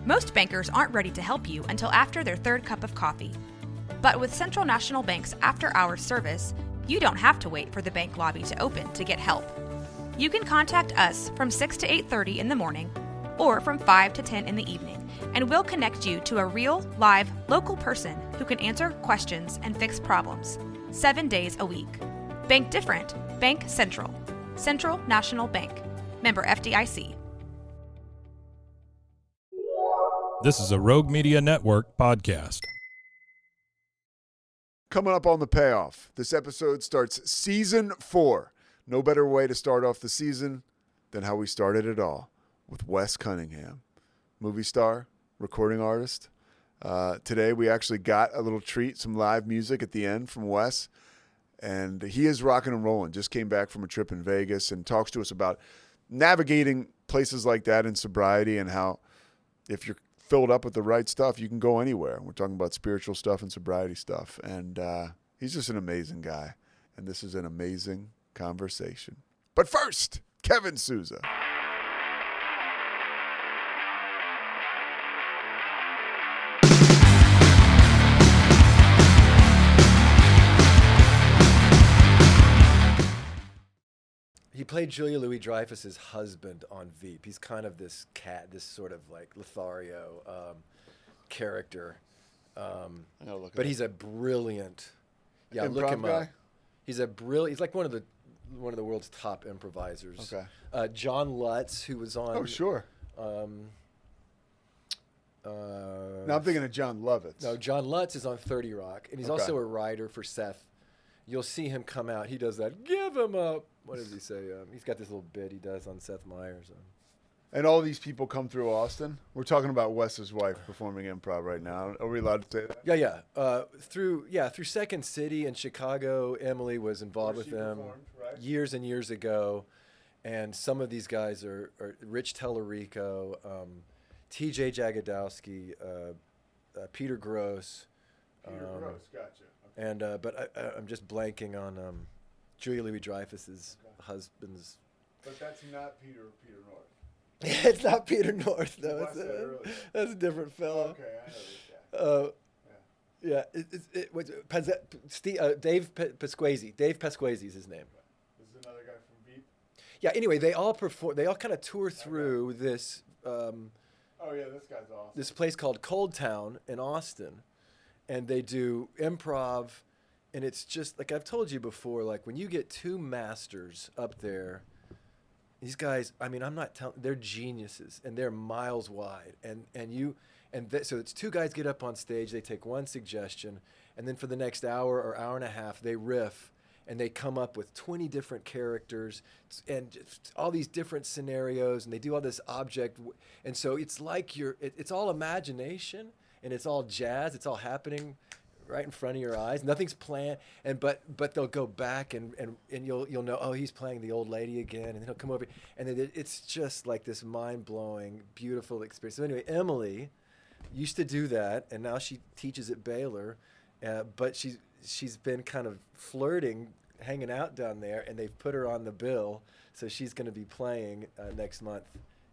Most bankers aren't ready to help you until after their third cup of coffee. But with Central National Bank's after-hours service, you don't have to wait for the bank lobby to open to get help. You can contact us from 6 to 8:30 in the morning or from 5 to 10 in the evening, and we'll connect you to a real, live, local person who can answer questions and fix problems 7 days a week. Bank different. Bank Central. Central National Bank. Member FDIC. This is a Rogue Media Network podcast. Coming up on the Payoff, this episode starts season 4. No better way to start off the season than how we started it all, with Wes Cunningham, movie star, recording artist. Today we actually got a little treat, some live music at the end from Wes, and he is rocking and rolling. Just came back from a trip in Vegas and talks to us about navigating places like that in sobriety and how if you're filled up with the right stuff, you can go anywhere. We're talking about spiritual stuff and sobriety stuff. And he's just an amazing guy. And this is an amazing conversation. But first, Kevin Souza. He played Julia Louis-Dreyfus's husband on Veep. He's kind of this this sort of like Lothario character. But he's a brilliant, look him up. He's he's like one of the world's top improvisers. Okay. John Lutz, who was on. Oh, sure. Now I'm thinking of John Lovitz. No, John Lutz is on 30 Rock, and he's also a writer for Seth. You'll see him come out. He does that. Give him up. What does he say? He's got this little bit he does on Seth Meyers. And all these people come through Austin? We're talking about Wes's wife performing improv right now. Are we allowed to say that? Yeah. Through Second City in Chicago, Emily was involved with them years and years ago. And some of these guys are Rich Tellerico, T.J. Jagodowski, Peter Gross. Gotcha. And but I'm just blanking on Julia Louis-Dreyfus's husband's. But that's not Peter North. It's not Peter North, though. That's a different fellow. Okay, I know this guy. Dave Pasquazi. Dave Pasquazi is his name. This is another guy from Veep. Yeah. Anyway, they all perform. They all kind of tour through this. This guy's awesome. This place called Cold Town in Austin, and they do improv, and it's just like I've told you before. Like when you get two masters up there. These guys, I mean, I'm not telling. They're geniuses, and they're miles wide. So it's two guys get up on stage. They take one suggestion, and then for the next hour or hour and a half, they riff, and they come up with 20 different characters and all these different scenarios, and they do all this object. And so it's like it's all imagination, and it's all jazz. It's all happening right in front of your eyes. Nothing's planned, but they'll go back and you'll know, oh, he's playing the old lady again, and then he'll come over, and then it's just like this mind-blowing, beautiful experience. So anyway, Emily used to do that, and now she teaches at Baylor, but she's been kind of flirting, hanging out down there, and they've put her on the bill, so she's going to be playing next month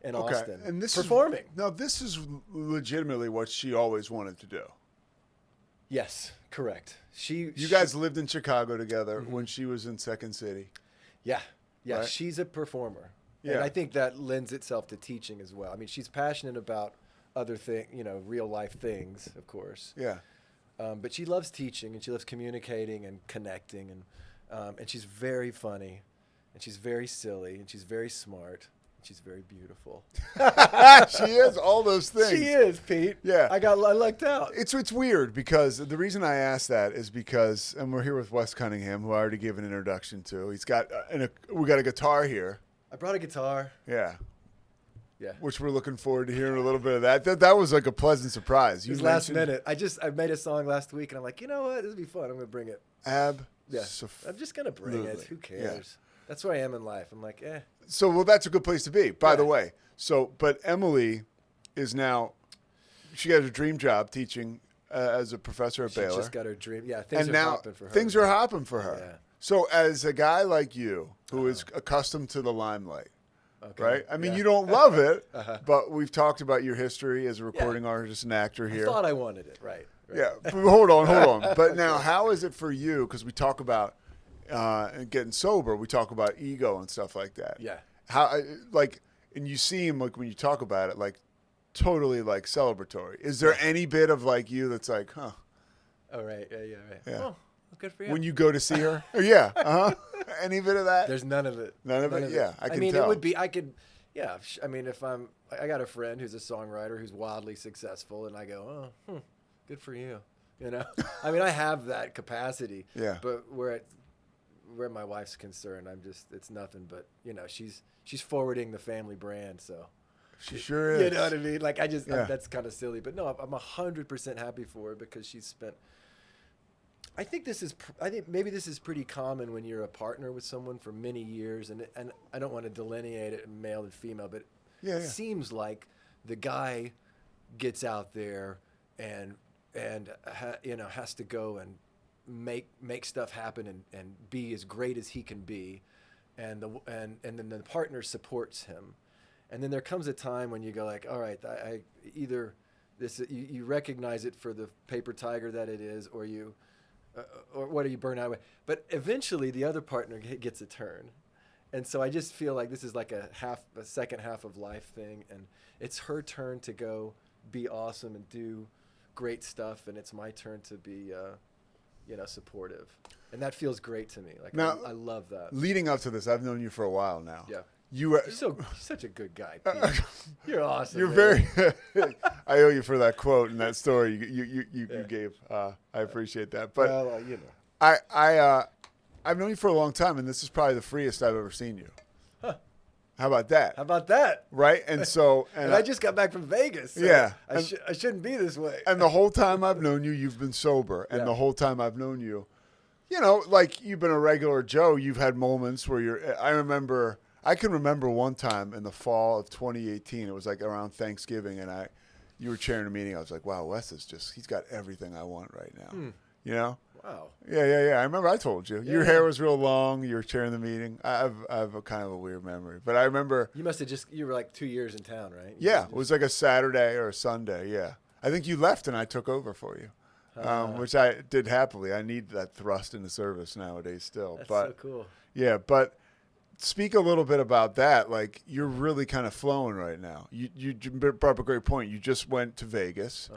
in Austin, and performing. This is legitimately what she always wanted to do. Yes, correct. You guys lived in Chicago together when she was in Second City. Yeah. Right? She's a performer. Yeah. And I think that lends itself to teaching as well. I mean, she's passionate about other real life things, of course. Yeah. But she loves teaching, and she loves communicating and connecting, and she's very funny, and she's very silly, and she's very smart. She's very beautiful. She is all those things. She is, Pete. Yeah. I lucked out. It's weird because the reason I asked that is because, and we're here with Wes Cunningham, who I already gave an introduction to. He's got, we got a guitar here. I brought a guitar. Yeah. Yeah. Which we're looking forward to hearing a little bit of that. That was like a pleasant surprise. It was last minute. I made a song last week, and I'm like, you know what? This will be fun. I'm going to bring it. I'm just going to bring it. Who cares? Yeah. That's where I am in life. I'm like, eh. So, well, that's a good place to be, by the way. So, but Emily is now, she got a dream job teaching as a professor at Baylor. She just got her dream. Yeah, things are hopping for her. Things are hopping for her. Yeah. So, as a guy like you, who is accustomed to the limelight, Okay. right? I mean, Yeah. you don't love it, Uh-huh. but we've talked about your history as a recording artist and actor I here. thought I wanted it, right? Yeah, but hold on. But now, how is it for you? Because we talk about getting sober, we talk about ego and stuff like that. Yeah. How like, and you seem like when you talk about it, like totally like celebratory. Is there any bit of like you that's like, huh? Oh, right. Yeah, right. Yeah. Oh, good for you. When you go to see her? Yeah. Any bit of that? There's none of it. None of it? Yeah, I can mean, tell. it would be, I could, yeah. I mean, if I got a friend who's a songwriter who's wildly successful, and I go, oh, good for you. You know, I mean, I have that capacity. Yeah. But where my wife's concerned, it's nothing but, you know, she's forwarding the family brand, so. She sure is. You know what I mean? Like, that's kind of silly, but no, I'm 100% happy for her because she's spent. I think maybe this is pretty common when you're a partner with someone for many years, and I don't want to delineate it in male and female, but it seems like the guy gets out there and has to go and make stuff happen and be as great as he can be, and then the partner supports him, and then there comes a time when you go like, all right, I either this you recognize it for the paper tiger that it is, or you. Or what are you burn out with? But eventually the other partner gets a turn. And so I just feel like this is like a second half of life thing. And it's her turn to go be awesome and do great stuff. And it's my turn to be, supportive. And that feels great to me. Like, now, I love that. Leading up to this, I've known you for a while now. Yeah. You're such a good guy, Pete. You're awesome. You're man. very. I owe you for that quote and that story you gave. I appreciate that. But well, you know, I've known you for a long time, and this is probably the freest I've ever seen you. Huh. How about that? How about that? Right, and so and I just got back from Vegas. So yeah, I shouldn't be this way. And the whole time I've known you, you've been sober, and the whole time I've known you, you know, like you've been a regular Joe. You've had moments where I can remember one time in the fall of 2018. It was like around Thanksgiving, and you were chairing a meeting. I was like, "Wow, Wes he's got everything I want right now." You know? Wow. Yeah. I remember I told you your hair was real long. You were chairing the meeting. I have a kind of a weird memory, but I remember you were like 2 years in town, right? Yeah, it was like a Saturday or a Sunday. Yeah, I think you left and I took over for you, which I did happily. I need that thrust into service nowadays still. That's but so cool. Yeah, but. Speak a little bit about that. Like, you're really kind of flowing right now. You brought up a great point. You just went to Vegas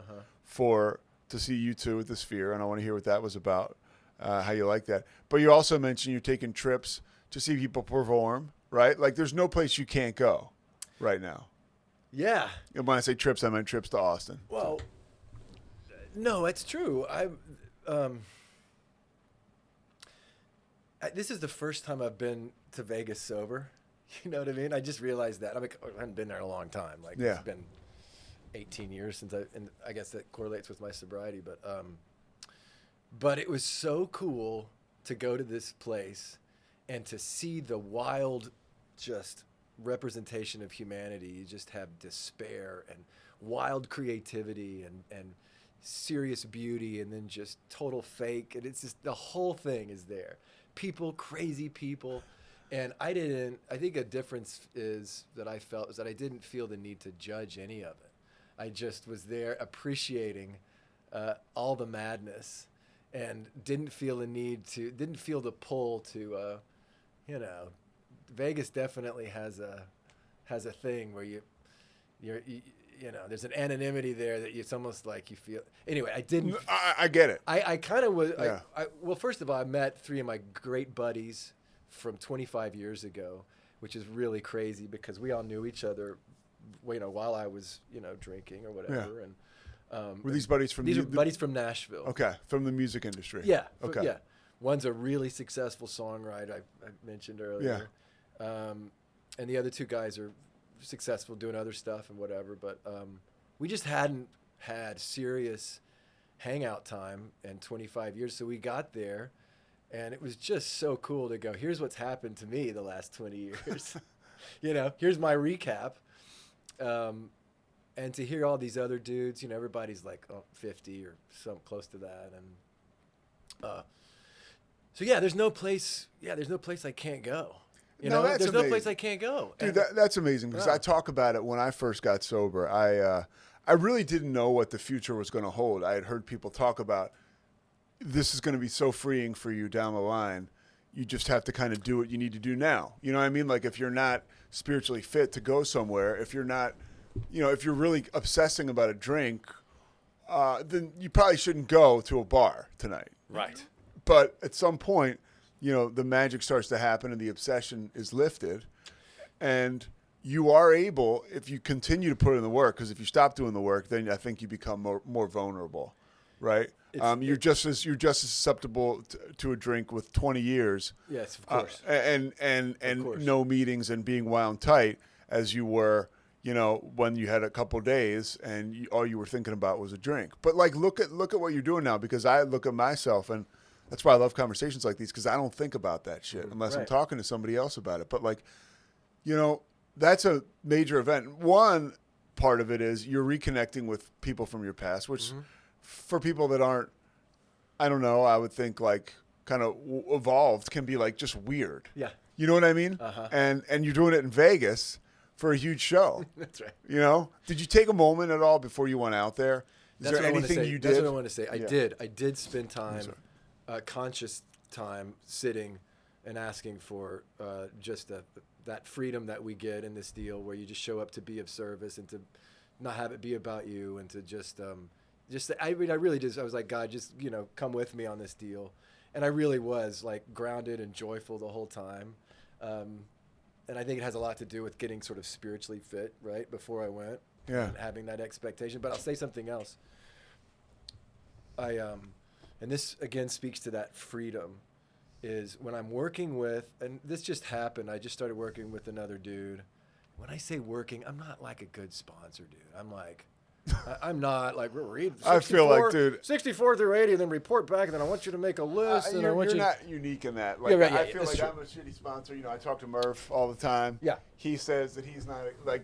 to see U2 at the Sphere, and I want to hear what that was about, how you like that. But you also mentioned you're taking trips to see people perform, right? Like, there's no place you can't go right now. Yeah. And when I say trips, I meant trips to Austin. Well, no, it's true. This is the first time I've been to Vegas sober. You know what I mean? I just realized that. I haven't been there in a long time. Like, it's been 18 years since and I guess that correlates with my sobriety. But it was so cool to go to this place and to see the wild, just representation of humanity. You just have despair and wild creativity and serious beauty, and then just total fake. And it's just, the whole thing is there. People, crazy people. And I think a difference that I felt is that I didn't feel the need to judge any of it. I just was there appreciating all the madness, and didn't feel the pull to, Vegas definitely has a thing where there's an anonymity there that it's almost like you feel. Anyway, I didn't. I get it. I kind of was. Yeah. Well, first of all, I met 3 of my great buddies from 25 years ago, which is really crazy because we all knew each other, while I was, drinking or whatever. Yeah. And were these buddies from? These are buddies from Nashville. Okay, from the music industry. Yeah. Okay. Yeah. One's a really successful songwriter I mentioned earlier. Yeah. And the other 2 guys are successful doing other stuff and whatever, but we just hadn't had serious hangout time in 25 years. So we got there, and it was just so cool to go, here's what's happened to me the last 20 years. Here's my recap. And to hear all these other dudes, everybody's like 50 or something close to that. And so there's no place I can't go. You No, know, that's there's no place amazing. I can't go. Dude, And- that's amazing because Yeah. I talk about it when I first got sober. I really didn't know what the future was going to hold. I had heard people talk about this is going to be so freeing for you down the line. You just have to kind of do what you need to do now. You know what I mean? Like if you're not spiritually fit to go somewhere, if you're not, if you're really obsessing about a drink, then you probably shouldn't go to a bar tonight. Right. But at some point, the magic starts to happen and the obsession is lifted. And you are able, if you continue to put in the work, because if you stop doing the work, then I think you become more vulnerable, right? You're just as susceptible to a drink with 20 years. Yes, of course. And Of course. no meetings and being wound tight as you were, when you had a couple days and all you were thinking about was a drink. But like, look at what you're doing now, because I look at myself, and that's why I love conversations like these, because I don't think about that shit unless I'm Right. talking to somebody else about it. But like, that's a major event. One part of it is you're reconnecting with people from your past, which for people that aren't, I don't know, I would think like kind of evolved can be like just weird. Yeah. You know what I mean? Uh-huh. And you're doing it in Vegas for a huge show. That's right. Did you take a moment at all before you went out there? Is That's there what I want to anything say. you That's did? what I want to say. I Yeah. did. I did spend time, conscious time, sitting and asking for just that freedom that we get in this deal, where you just show up to be of service and to not have it be about you, and to just I really did. I was like, God, just come with me on this deal, and I really was like grounded and joyful the whole time. And I think it has a lot to do with getting sort of spiritually fit, right, before I went. Yeah. And having that expectation. But I'll say something else. And this again speaks to that freedom, is when I'm working with, and this just happened, I just started working with another dude. When I say working, I'm not like a good sponsor, dude. I'm like, I'm not like, we'll read I feel like, dude, 64 through 80, and then report back, and then I want you to make a list. and I want you're you not unique in that. Like, Yeah, right, I yeah, feel that's like true. I'm a shitty sponsor. I talk to Murph all the time. Yeah. He says that he's not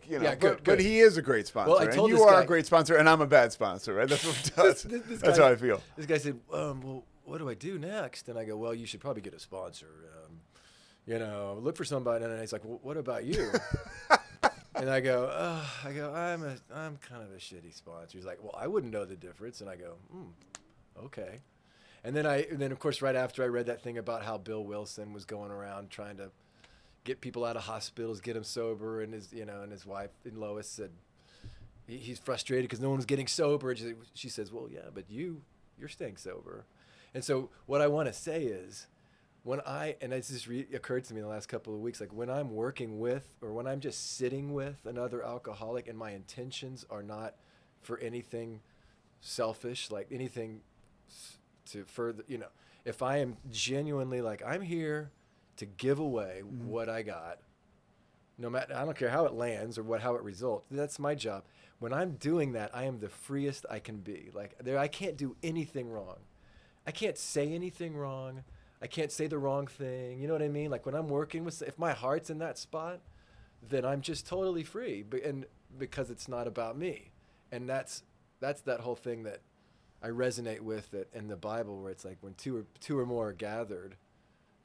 Yeah, but good. he is a great sponsor. Well, I told and this you are guy- a great sponsor, and I'm a bad sponsor, right? That's what he does. This That's guy- how I feel. This guy said, well, what do I do next? And I go, well, you should probably get a sponsor. Look for somebody. And he's like, well, what about you? And I go, I'm kind of a shitty sponsor. He's like, well, I wouldn't know the difference. And I go, okay. And then of course, right after I read that thing about how Bill Wilson was going around trying to get people out of hospitals, get them sober, and his wife, and Lois said he's frustrated because no one was getting sober. And she says, well, yeah, but you're staying sober. And so what I want to say is, and it's just occurred to me in the last couple of weeks, like when I'm working with, or when I'm just sitting with another alcoholic, and my intentions are not for anything selfish, like anything to further, if I am genuinely like, I'm here to give away what I got, no matter, I don't care how it lands or how it results, that's my job. When I'm doing that, I am the freest I can be. Like I can't do anything wrong. I can't say anything wrong. I can't say the wrong thing. You know what I mean? Like when I'm working with, if my heart's in that spot, then I'm just totally free. And because it's not about me. And that's that whole thing that I resonate with it in the Bible, where it's like when two or more are gathered,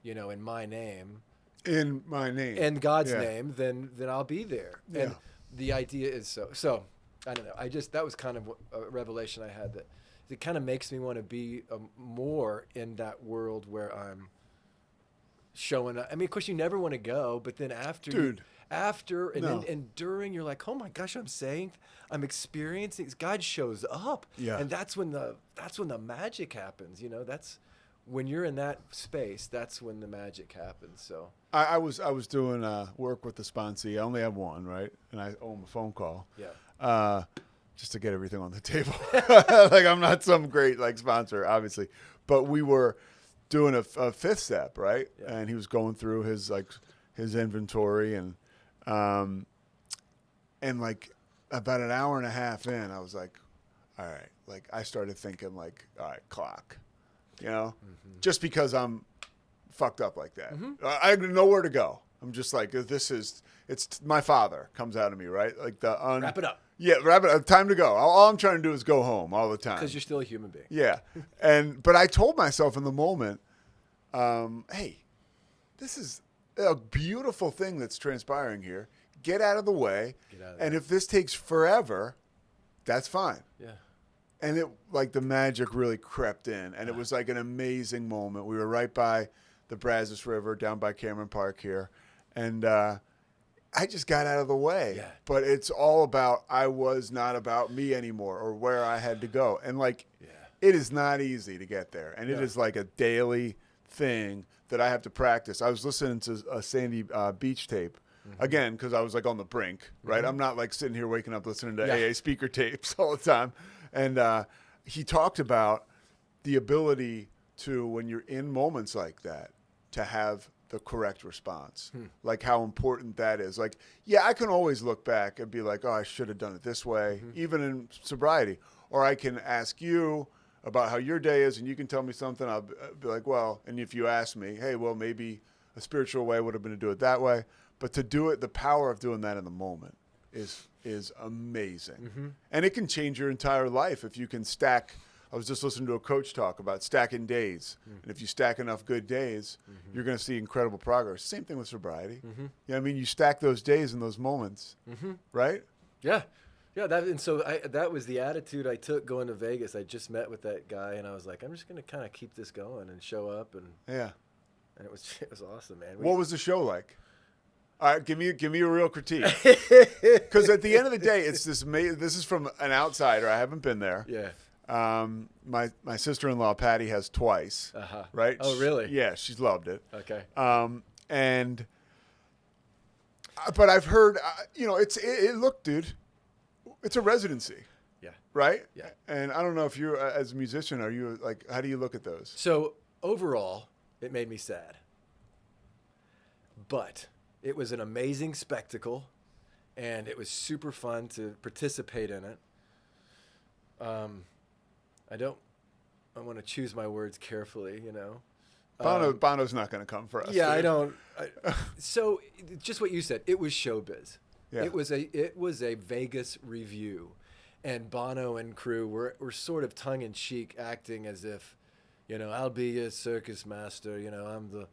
in my name. In my name. In God's Yeah. name, then I'll be there. Yeah. And the idea is so I don't know. That was kind of a revelation I had, that it kind of makes me want to be more in that world where I'm showing up. I mean, of course, you never want to go, but then after, Dude. and No. then and during, you're like, oh my gosh, I'm experiencing. God shows up, Yeah. and that's when the magic happens. That's when you're in that space. That's when the magic happens. So I was doing work with the sponsee. I only have one, right? And I owe him a phone call. yeah. Just to get everything on the table. Like I'm not some great sponsor, obviously, but we were doing a fifth step, right? Yeah. And he was going through his inventory, and about an hour and a half in, I was like, all right, like I started thinking like, all right, clock, just because I'm fucked up like that. I have nowhere to go. I'm just like, it's my father comes out of me, right? Like Wrap it up. Yeah, wrap it up. Time to go. All I'm trying to do is go home all the time. Because you're still a human being. Yeah. But I told myself in the moment, hey, this is a beautiful thing that's transpiring here. Get out of the way. Get out of And there. if this takes forever, that's fine. Yeah. And it, like, the magic really crept in, and it was like an amazing moment. We were right by the Brazos River, down by Cameron Park here, and I just got out of the way. Yeah. But it's all about, I was not about me anymore or where I had to go. And, like, it is not easy to get there, and it is like a daily thing that I have to practice. I was listening to a Sandy Beach tape, again, because I was, like, on the brink, right? I'm not, like, sitting here waking up listening to AA speaker tapes all the time. And he talked about the ability to, when you're in moments like that, to have the correct response, like how important that is. Like, yeah, I can always look back and be like, oh, I should have done it this way, even in sobriety. Or I can ask you about how your day is, and you can tell me something. I'll be like, well, and if you ask me, hey, well, maybe a spiritual way would have been to do it that way. But to do it, the power of doing that in the moment is amazing. And it can change your entire life if you can stack. I was just listening to a coach talk about stacking days. And if you stack enough good days, you're going to see incredible progress. Same thing with sobriety. Yeah, I mean, you stack those days and those moments, right? Yeah. Yeah, that was the attitude I took going to Vegas. I just met with that guy, and I was like, I'm just going to kind of keep this going and show up. And it was awesome, man. What was the show like? All right, give me a real critique. Because at the end of the day, it's this. This is from an outsider. I haven't been there. Yeah. My sister-in-law Patty has twice. Right? Oh, really? Yeah, she's loved it. Okay. But I've heard, look, dude, it's a residency. Yeah. Right? Yeah. And I don't know if you, as a musician, are you like, how do you look at those? So overall, it made me sad. But it was an amazing spectacle, and it was super fun to participate in it. I want to choose my words carefully, you know. Bono's not going to come for us. Yeah, dude. I don't. So just what you said, it was showbiz. Yeah. It was a Vegas review, and Bono and crew were sort of tongue in cheek, acting as if, you know, I'll be a circus master. You know, I'm the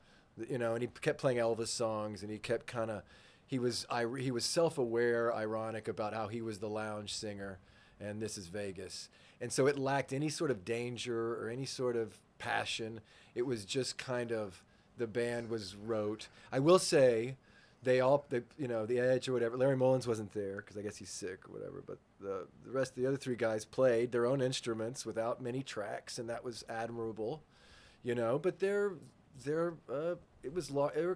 and he kept playing Elvis songs, and he kept he was self-aware, ironic about how he was the lounge singer, and this is Vegas, and so it lacked any sort of danger or any sort of passion. It was just kind of, the band was rote. I will say, the Edge or whatever. Larry Mullins wasn't there because I guess he's sick or whatever. But the rest of the other three guys played their own instruments without many tracks, and that was admirable, you know. But they were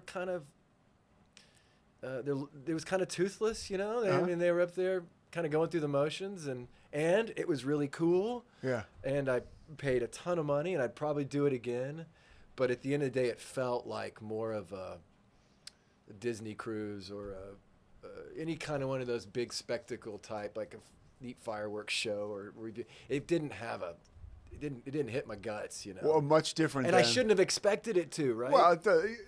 kind of it was kind of toothless, you know. I mean, they were up there kind of going through the motions, and it was really cool. Yeah. And I paid a ton of money, and I'd probably do it again. But at the end of the day, it felt like more of a Disney cruise or any kind of one of those big spectacle type, like a neat fireworks show or review. It didn't hit my guts, you know. Well, much different. And I shouldn't have expected it to, right? Well,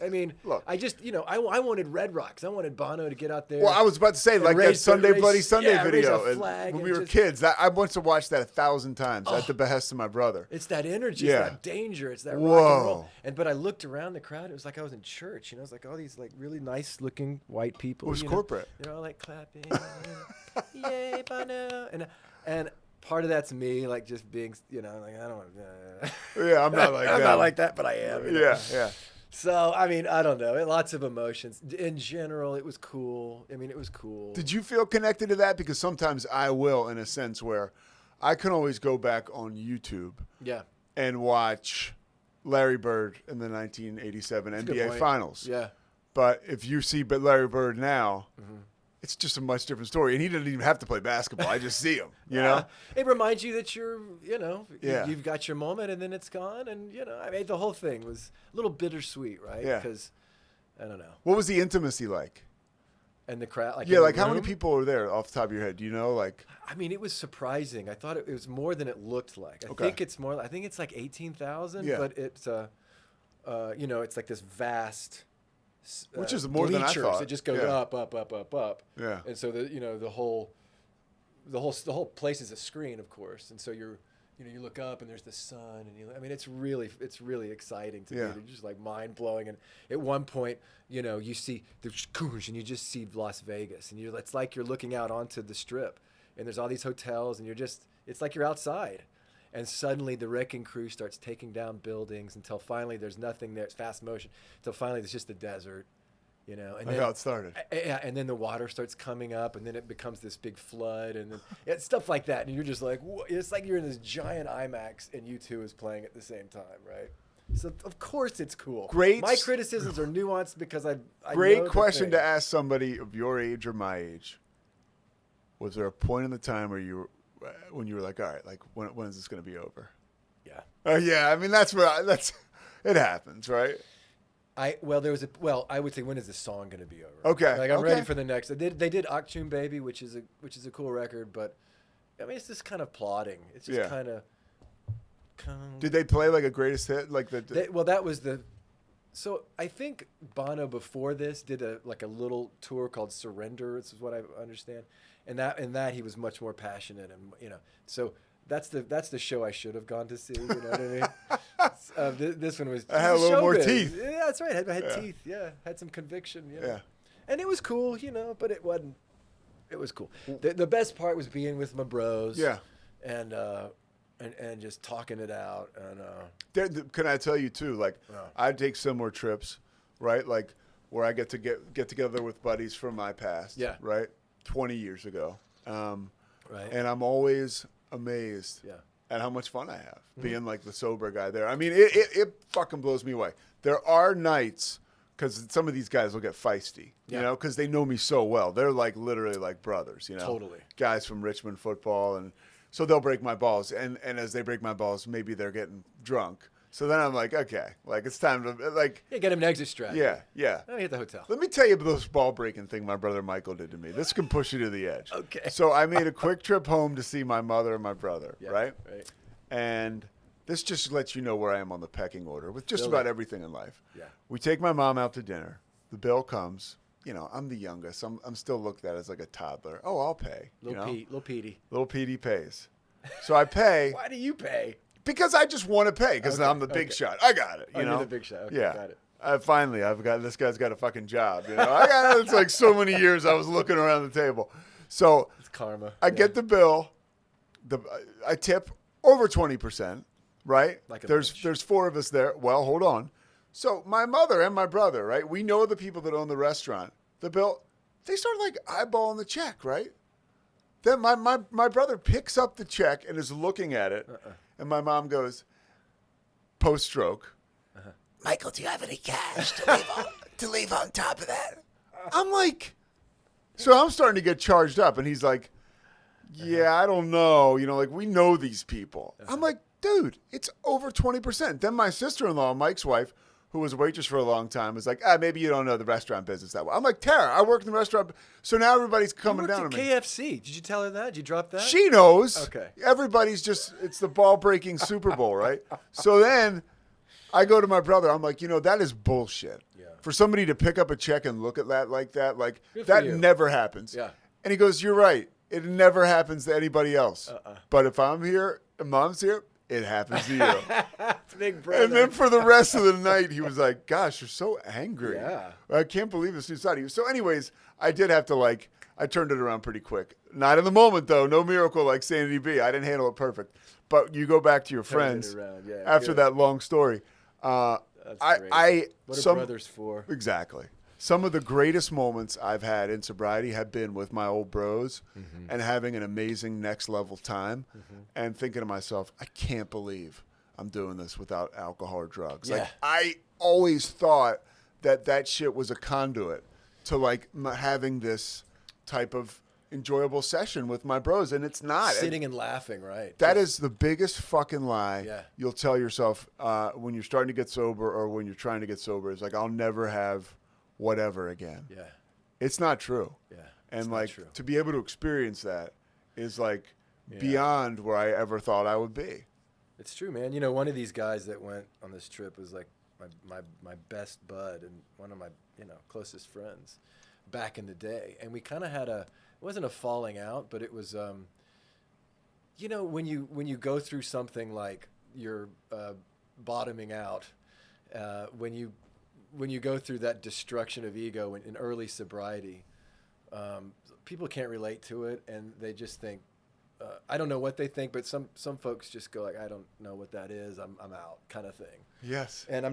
I mean, look, I just, I wanted Red Rocks. I wanted Bono to get out there. Well, I was about to say, like that Bloody Sunday video. Raise a flag when and we were just, kids, I must have watched that 1,000 times at the behest of my brother. It's that energy, Yeah. it's that danger, it's that Whoa. rock and roll. But I looked around the crowd, it was like I was in church, you know, it was like all these like really nice looking white people. It was you know. corporate. They're all like clapping, yay, Bono. And part of that's me, like just being, you know, like I don't want to. Yeah, I'm not like that. I'm not like that, but I am. You know? Yeah, yeah. So, I mean, I don't know. Lots of emotions. In general, it was cool. I mean, it was cool. Did you feel connected to that? Because sometimes I will, in a sense where I can always go back on YouTube Yeah. and watch Larry Bird in the 1987 That's a good NBA point. Finals. Yeah. But if you see Larry Bird now, it's just a much different story. And he didn't even have to play basketball. I just see him, you know? It reminds you that you're, you know, Yeah. you've got your moment and then it's gone. And, you know, I mean, the whole thing was a little bittersweet, right? Yeah. Because, I don't know. What was the intimacy like? And the crowd, like, Yeah, in the like how many room? people were there off the top of your head? Do you know? Like, I mean, it was surprising. I thought it was more than it looked like. I think it's like 18,000, Yeah. but it's, you know, it's like this vast, which is more than I bleachers thought. that just go Yeah. up. Yeah. And so the whole place is a screen, of course, and so you're you look up and there's the sun, and I mean, it's really exciting to Yeah. me. It's just like mind blowing. And at one point, you see the and you just see Las Vegas, and it's like you're looking out onto the Strip, and there's all these hotels, and it's like you're outside. And suddenly the wrecking crew starts taking down buildings until finally there's nothing there. It's fast motion until finally it's just the desert, And Like how it started. Yeah, and then the water starts coming up, and then it becomes this big flood, and then stuff like that. And you're just like, it's like you're in this giant IMAX, and U2 is playing at the same time, right? So of course it's cool. Great. My criticisms are nuanced because I Great know question the to thing. ask somebody of your age or my age. Was there a point in the time when you were like, all right, like when is this going to be over? Yeah. Yeah, I mean that's it happens, right? I would say, when is this song going to be over? Okay, Like I'm okay. ready for the next. They did Achtung Baby, which is a cool record, but I mean it's just kind of plodding. It's just Yeah. kind of. Did they play like a greatest hit, like the? That was the. So I think Bono before this did a little tour called Surrender. This is what I understand, and that he was much more passionate, and so that's the show I should have gone to see. You know what I mean? This one was. I had a little more teeth. Yeah, that's right. I had teeth. Yeah, had some conviction. Yeah. And it was cool, but it wasn't. It was cool. The best part was being with my bros. Yeah. And just talking it out, and Can I tell you too? Like, I take similar trips, right? Like where I get together with buddies from my past. Yeah. Right. 20 years ago. right. And I'm always amazed. Yeah. At how much fun I have being like the sober guy there. I mean, it fucking blows me away. There are nights because some of these guys will get feisty, because they know me so well. They're like literally like brothers, Totally. Guys from Richmond football, and so they'll break my balls. And as they break my balls, maybe they're getting drunk. So then I'm like, okay, like it's time to like. Yeah, get him an exit strategy. Yeah. Oh, hit the hotel. Let me tell you about this ball breaking thing my brother Michael did to me. This can push you to the edge. Okay. So I made a quick trip home to see my mother and my brother, right? Right. And this just lets you know where I am on the pecking order with just Really? about everything in life. Yeah. We take my mom out to dinner. The bill comes. I'm the youngest. I'm still looked at as like a toddler. Oh, I'll pay. Little Petey. Little Petey pays. So I pay. Why do you pay? Because I just want to pay because Okay, I'm the big okay. shot. I got it. You're the big shot. Okay, yeah. got it. Finally, this guy's got a fucking job. I got it. It's like so many years I was looking around the table. So It's karma. I get the bill. I tip over 20%, right? Like a there's bitch. 4 of us there. Well, hold on. So my mother and my brother, right? We know the people that own the restaurant. The bill, they start like eyeballing the check, right? Then my brother picks up the check and is looking at it, and my mom goes, post-stroke, Michael, do you have any cash to leave on top of that? I'm like, so I'm starting to get charged up, and he's like, yeah, I don't know. Like we know these people. I'm like, dude, it's over 20%. Then my sister-in-law, Mike's wife, who was a waitress for a long time, was like, maybe you don't know the restaurant business that well. I'm like, Tara, I work in the restaurant. So now everybody's coming down on me. KFC. Did you tell her that? Did you drop that? She knows. Okay. Everybody's it's the ball-breaking Super Bowl, right? So then I go to my brother. I'm like, that is bullshit. Yeah. For somebody to pick up a check and look at that like that, like Good for that you. never happens. Yeah. And he goes, you're right. It never happens to anybody else. But if I'm here and mom's here, it happens to you. It's big brother. And then for the rest of the night, he was like, gosh, you're so angry. Yeah. I can't believe this new side of you. So anyways, I did have to I turned it around pretty quick. Not in the moment, though. No miracle like Sanity B. I didn't handle it perfect. But you go back to your Turning it friends around. Yeah, after good. that long story. That's great. What are brothers for? Exactly. Some of the greatest moments I've had in sobriety have been with my old bros and having an amazing next level time and thinking to myself, I can't believe I'm doing this without alcohol or drugs. Yeah. Like I always thought that shit was a conduit to having this type of enjoyable session with my bros, and it's not. Sitting and laughing, right? That is the biggest fucking lie Yeah. you'll tell yourself when you're starting to get sober or when you're trying to get sober. It's like, I'll never have whatever again. Yeah. It's not true. Yeah. And it's not true. to be able to experience that is beyond where I ever thought I would be. It's true, man. One of these guys that went on this trip was like my best bud and one of my closest friends back in the day, and we kind of had it wasn't a falling out, but it was you know, when you go through something like you're bottoming out, when you go through that destruction of ego in early sobriety, people can't relate to it, and they just think, I don't know what they think, but some folks just go like, I don't know what that is. I'm out, kind of thing. Yes. And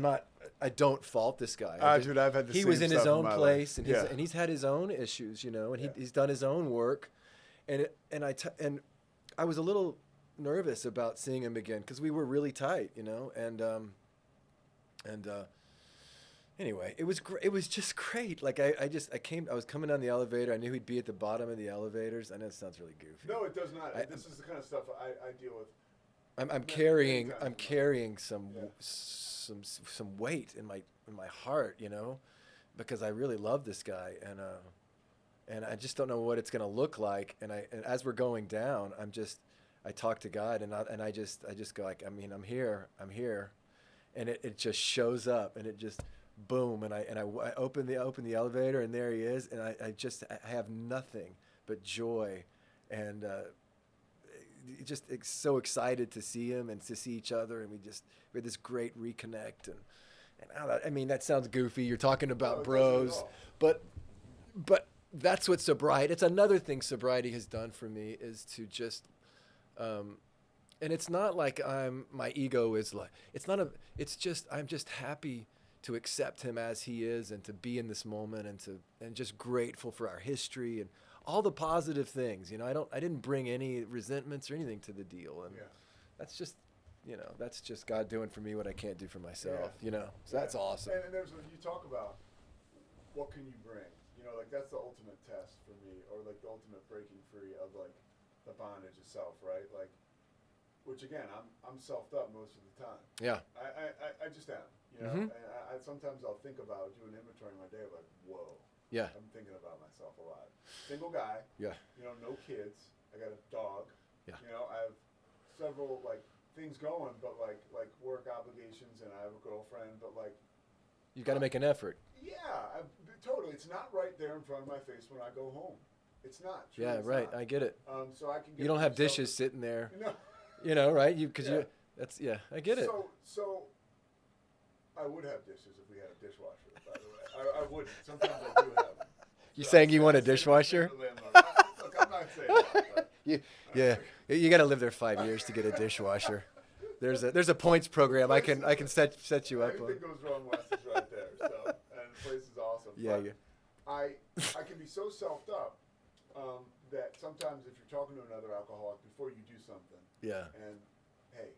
I don't fault this guy. Dude, I've had the he same was in his stuff own my place, life. and he's had his own issues, you know, and he's done his own work, and I was a little nervous about seeing him again because we were really tight, you know, and anyway, it was just great. Like I was coming down the elevator. I knew he'd be at the bottom of the elevators. I know it sounds really goofy. No, it does not. This is the kind of stuff I deal with. I'm carrying some weight in my heart, you know, because I really love this guy, and I just don't know what it's going to look like. And as we're going down, I talk to God, and I just go like, I mean, I'm here, and it just shows up, and it just boom, and I open the elevator, and there he is, and I have nothing but joy, and just so excited to see him and to see each other, and we had this great reconnect, and I mean, that sounds goofy. You're talking about bros, but that's what sobriety. It's another thing sobriety has done for me is to just, and it's not like my ego is like, it's just I'm just happy to accept him as he is and to be in this moment and just grateful for our history and all the positive things, you know. I didn't bring any resentments or anything to the deal, and that's just, you know, that's just God doing for me what I can't do for myself, you know. So that's awesome. And there's when you talk about what can you bring, you know, like that's the ultimate test for me, or like the ultimate breaking free of like the bondage itself, right? Like, which again, I'm selfed up most of the time. Yeah. I just am, you know. And sometimes I'll think about doing inventory in my day, like, whoa. Yeah. I'm thinking about myself a lot. Single guy. Yeah. You know, no kids. I got a dog. Yeah. You know, I have several like things going, but like work obligations, and I have a girlfriend, but like. You got to make an effort. Yeah, totally. It's not right there in front of my face when I go home. It's not. Yeah, it's right. not. I get it. So I can. Get you don't have myself- dishes sitting there. No. You know, right? Because Yeah. I get it. So I would have dishes if we had a dishwasher, by the way. I wouldn't. Sometimes I do have them. You saying you want a dishwasher? Look, I'm not saying that. But You got to live there 5 years to get a dishwasher. There's a points program I can set you up on. Anything goes wrong, Wes is right there. So, and the place is awesome. Yeah, But yeah. I can be so selfed up that sometimes if you're talking to another alcoholic before you do something, Yeah. and hey,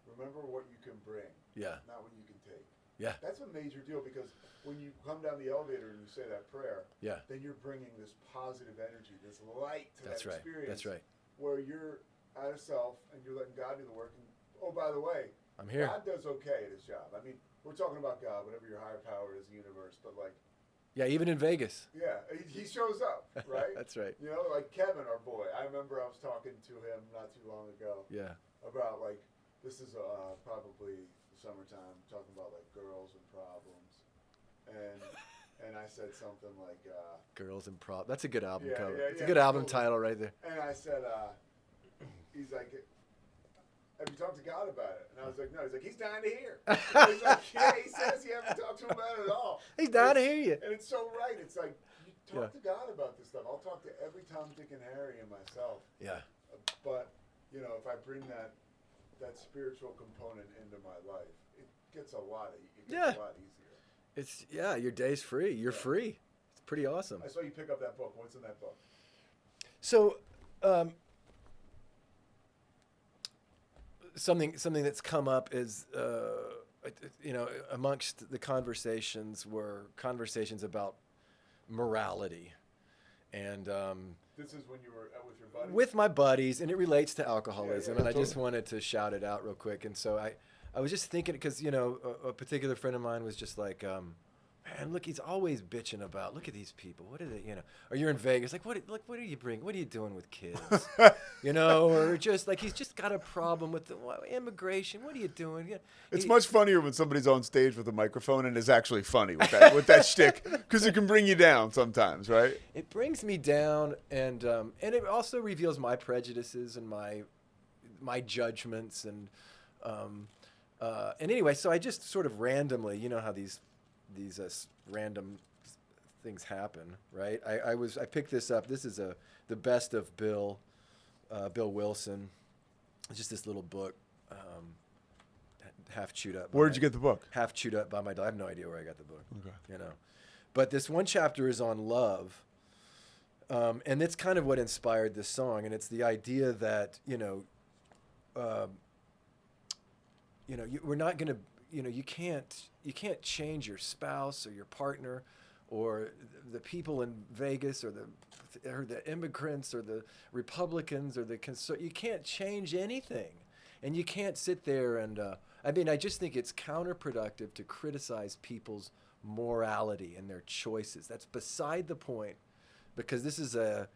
remember what you can bring, Yeah. not what you can take. Yeah. That's a major deal, because when you come down the elevator and you say that prayer, Yeah. then you're bringing this positive energy, this light to That's that right. experience. That's right. Where you're out of self and you're letting God do the work. And oh, by the way, I'm here. God does okay at his job. I mean, we're talking about God, whatever your higher power is, the universe, but like, Yeah, even in Vegas. yeah, he shows up, right? That's right. You know, like Kevin, our boy. I remember I was talking to him not too long ago Yeah. about like, this is probably the summertime, talking about like girls and problems, and I said something like, Girls and Prop. That's a good album Yeah, cover. yeah, It's yeah, a good album totally. title right there. and I said, he's like, have you talked to God about it? And I was like, no. He's like, he's dying to hear. He's like, yeah, he says you haven't talked to him about it at all. He's dying to hear you. And it's so right. It's like, you talk to God about this stuff. I'll talk to every Tom, Dick, and Harry and myself. Yeah. But, you know, if I bring that spiritual component into my life, it gets a lot easier. Your day's free. You're free. It's pretty awesome. I saw you pick up that book. What's in that book? So, something that's come up is, you know, amongst the conversations were conversations about morality, and This is when you were out with your buddies? with my buddies, and it relates to alcoholism, Yeah, and I just totally. wanted to shout it out real quick. And so I was just thinking, because, you know, a particular friend of mine was just like, man, look, he's always bitching about, look at these people. What are they, or you're in Vegas, like, what are you bringing? What are you doing with kids? Or just like, he's just got a problem with immigration. What are you doing? It's much funnier when somebody's on stage with a microphone and is actually funny with that shtick, because it can bring you down sometimes, right? It brings me down, and it also reveals my prejudices and my judgments, and anyway, so I just sort of randomly, you know how these random things happen, right? I picked this up. This is the best of Bill Wilson. It's just this little book, half chewed up. Where'd you get the book? Half chewed up by my dog. I have no idea where I got the book. Okay. But this one chapter is on love, and it's kind of what inspired this song. And it's the idea that we're not going to, you can't change your spouse or your partner or the people in Vegas or the immigrants or the Republicans or you can't change anything. And you can't sit there and, I just think it's counterproductive to criticize people's morality and their choices. That's beside the point, because this is a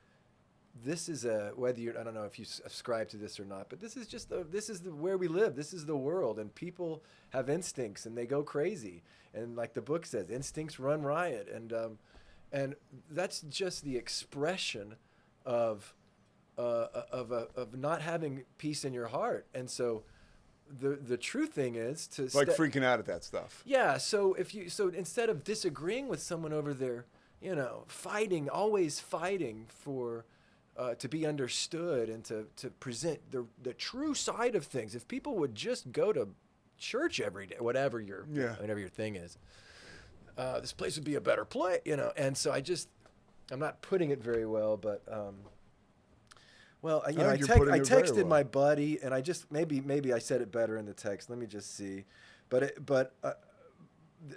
whether I don't know if you subscribe to this or not, but this is where we live. This is the world, and people have instincts and they go crazy. And like the book says, instincts run riot, and that's just the expression of not having peace in your heart. And so the true thing is to freaking out at that stuff. Yeah. So instead of disagreeing with someone over there, always fighting for. To be understood and to present the true side of things. If people would just go to church every day, whatever your thing is, this place would be a better place, And so I'm not putting it very well, but I texted my buddy, and I just maybe I said it better in the text. Let me just see, but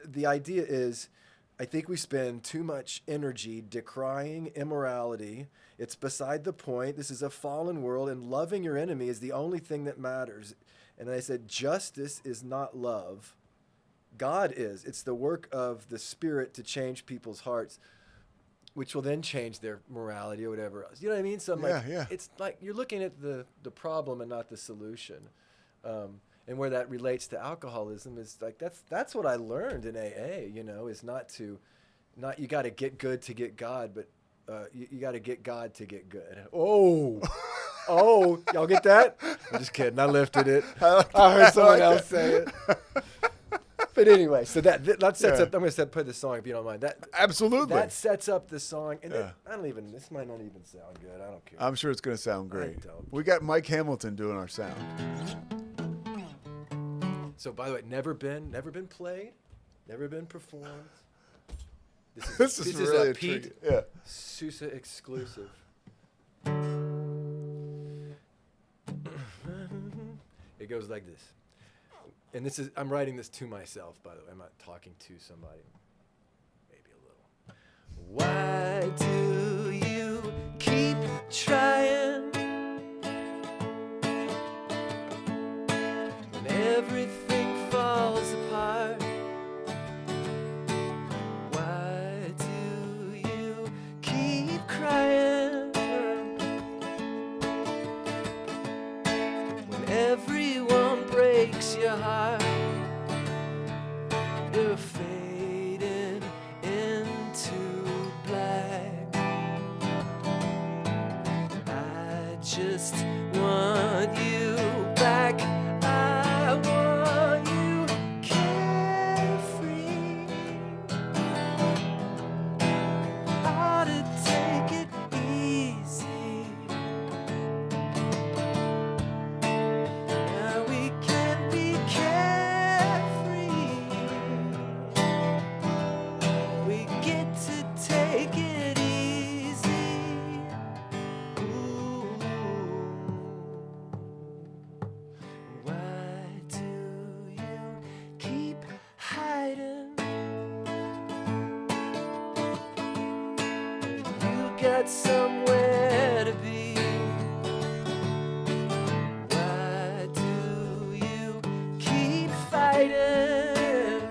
the idea is, I think we spend too much energy decrying immorality. It's beside the point. This is a fallen world, and loving your enemy is the only thing that matters. And I said, justice is not love. God is. It's the work of the Spirit to change people's hearts, which will then change their morality or whatever else. You know what I mean? So it's like you're looking at the problem and not the solution. And where that relates to alcoholism is like that's what I learned in AA. Is not you got to get good to get God, but you got to get God to get good. Oh, y'all get that? I'm just kidding. I lifted it. I heard someone else say it. But anyway, so that sets up. I'm going to put the song if you don't mind. That absolutely. That sets up the song, and this might not even sound good. I don't care. I'm sure it's going to sound great. I don't. We got Mike Hamilton doing our sound. So, by the way, never been played, never been performed. This is really a Pete Sousa exclusive. It goes like this. And I'm writing this to myself, by the way. I'm not talking to somebody. Maybe a little. Why do you keep trying when everything falls apart? Why do you keep crying when everyone breaks your heart? You're fading into black. I just want you back. I want you carefree. How to take it easy. Now we can be carefree. We get to take it easy. Ooh. Why do you keep hiding? You got somewhere to be. Why do you keep fighting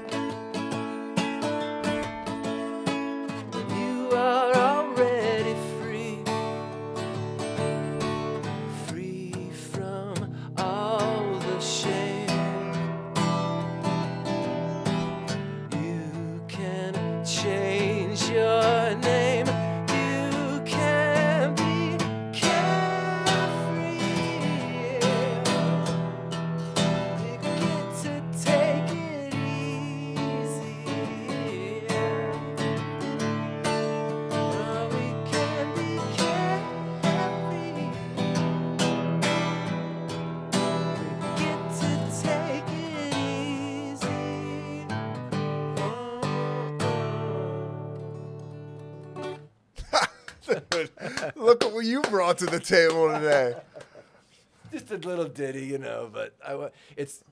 brought to the table today? Just a little ditty, you know, but it's.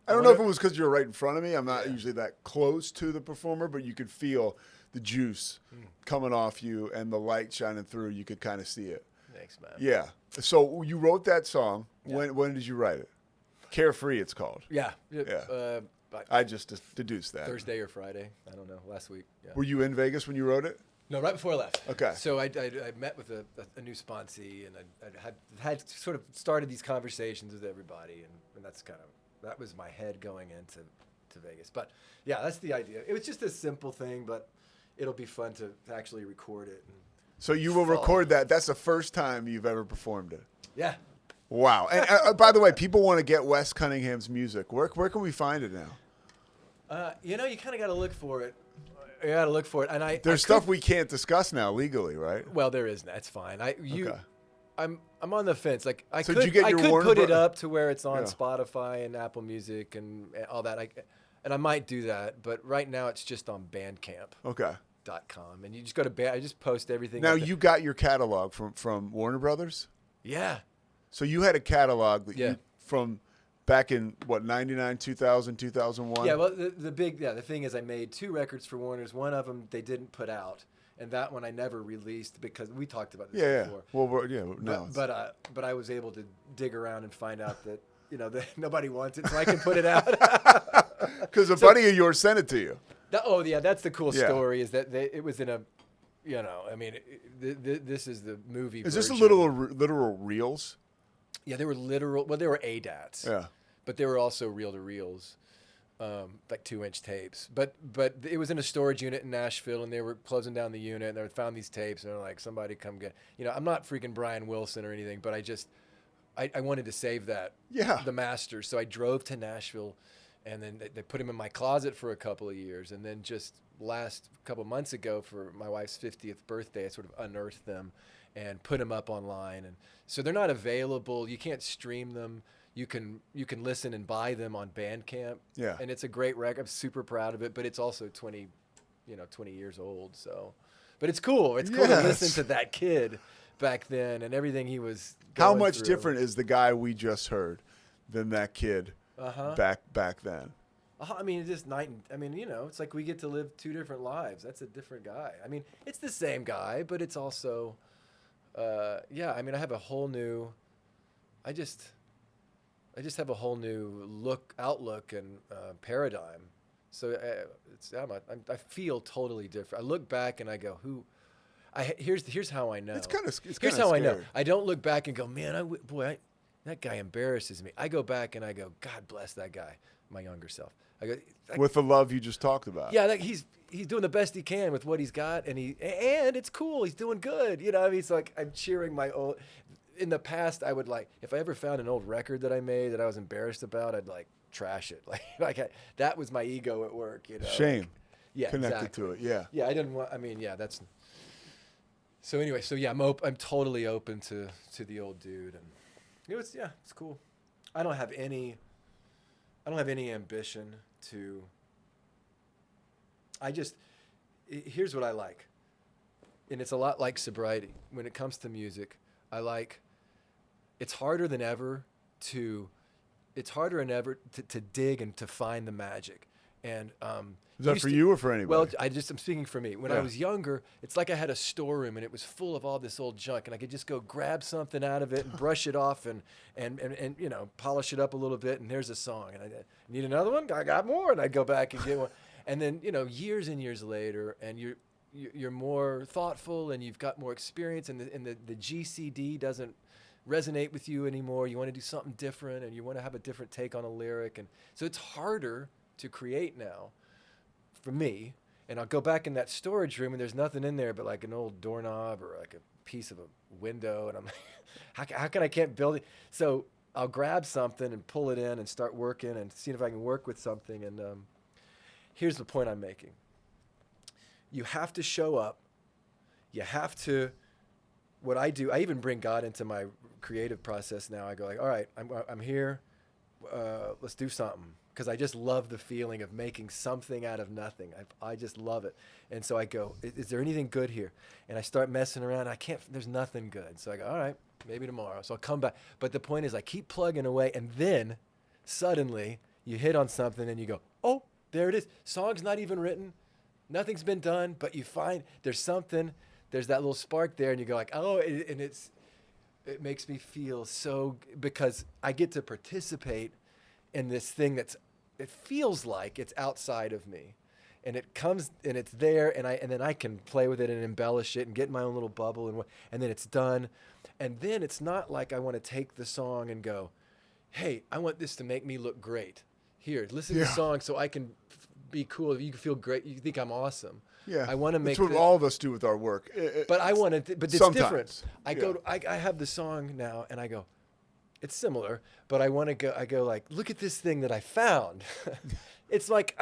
I don't know if it was because you were right in front of me. I'm not usually that close to the performer, but you could feel the juice coming off you and the light shining through. You could kind of see it. Thanks, man. Yeah. So you wrote that song. Yeah. When did you write it? Carefree, it's called. Yeah. Yeah. I just deduced that. Thursday or Friday. I don't know. Last week. Yeah. Were you in Vegas when you wrote it? No, right before I left. Okay. So I met with a new sponsee, and I had sort of started these conversations with everybody, and that's kind of, that was my head going into Vegas. But yeah, that's the idea. It was just a simple thing, but it'll be fun to actually record it. So you will record that. That's the first time you've ever performed it. Yeah. Wow. And by the way, people want to get Wes Cunningham's music. Where can we find it now? You kind of got to look for it. You got to look for it. And there's stuff we can't discuss now legally, right? Well, there is. That's fine. Okay. I'm on the fence. Like I So could, did you get your Warner put it up to where it's on Yeah. Spotify and Apple Music and all that. And I might do that, but right now it's just on Bandcamp. Okay. .com, and you just go to I just post everything. Now up there. you got your catalog from Warner Brothers? Yeah. So you had a catalog that Yeah. you from back in what 99, 2000, 2001? Yeah, well the thing is I made 2 records for Warner's. One of them they didn't put out, and that one I never released because we talked about this before. No. But I was able to dig around and find out that that nobody wants it, so I can put it out. Because a buddy of yours sent it to you. Oh yeah, that's the cool Yeah. story. Is that it was in a, I mean, this is the movie. Is this a version. literal reels? Yeah, they were literal. Well, they were ADATs. Yeah. But they were also reel-to-reels, like 2-inch tapes. But it was in a storage unit in Nashville, and they were closing down the unit, and they found these tapes, and they're like, somebody come get. I'm not freaking Brian Wilson or anything, but I wanted to save that. Yeah. The masters. So I drove to Nashville. And then they put him in my closet for a couple of years. And then just last couple of months ago for my wife's 50th birthday, I sort of unearthed them and put them up online. And so they're not available. You can't stream them. You can listen and buy them on Bandcamp. Yeah. And it's a great record. I'm super proud of it, but it's also 20 years old. So, but it's cool. It's cool to listen to that kid back then and everything he was going How much through. different is the guy we just heard than that kid back then? I mean, it's just night. I mean, it's like we get to live 2 different lives. That's a different guy. I mean, it's the same guy, but it's also, I mean, I have a whole new. I just have a whole new outlook, and paradigm. So I feel totally different. I look back and I go, here's how I know. Here's how I know. I don't look back and go, man, that guy embarrasses me. I go back and I go, God bless that guy, my younger self. I go, with the love you just talked about. Yeah, he's doing the best he can with what he's got, and it's cool. He's doing good. I mean, it's like I'm cheering my old. In the past, I would if I ever found an old record that I made that I was embarrassed about, I'd trash it. That was my ego at work. Shame. Yeah, connected exactly. to it. Yeah. Yeah, I didn't want. I mean, yeah, that's. So anyway, I'm totally open to the old dude, and it's cool. I don't have any ambition to. Here's what I like, and it's a lot like Sobriety. When it comes to music, it's harder than ever to dig and to find the magic. And is that for you or for anybody? Well, I'm speaking for me. When I was younger, it's like I had a storeroom and it was full of all this old junk, and I could just go grab something out of it and brush it off and polish it up a little bit, and there's a song. And I need another one. I got more, and I'd go back and get one. And then years and years later, and you're more thoughtful and you've got more experience, and the GCD doesn't resonate with you anymore. You want to do something different, and you want to have a different take on a lyric, and so it's harder to create now for me. And I'll go back in that storage room and there's nothing in there but like an old doorknob or like a piece of a window, and I'm like, how can I can't build it? So I'll grab something and pull it in and start working and see if I can work with something. And here's the point I'm making. You have to show up. You have to, what I do, I even bring God into my creative process now. I go all right, I'm here. let's do something. Because I just love the feeling of making something out of nothing. I just love it. And so I go, is there anything good here? And I start messing around. There's nothing good. So I go, all right, maybe tomorrow. So I'll come back. But the point is I keep plugging away. And then suddenly you hit on something and you go, oh, there it is. Song's not even written. Nothing's been done. But you find there's something. There's that little spark there. And you go like, oh, and it makes me feel so, because I get to participate in this thing it feels like it's outside of me, and it comes and it's there, and then I can play with it and embellish it and get in my own little bubble, and then it's done. And then it's not like I want to take the song and go, hey, I want this to make me look great. Here, listen to the song so I can be cool. You can feel great. You think I'm awesome. Yeah, I want to make. That's what all of us do with our work. But I want to. But it's sometimes. different. I have the song now, and I go, it's similar, but I want to go. I go like, look at this thing that I found. It's like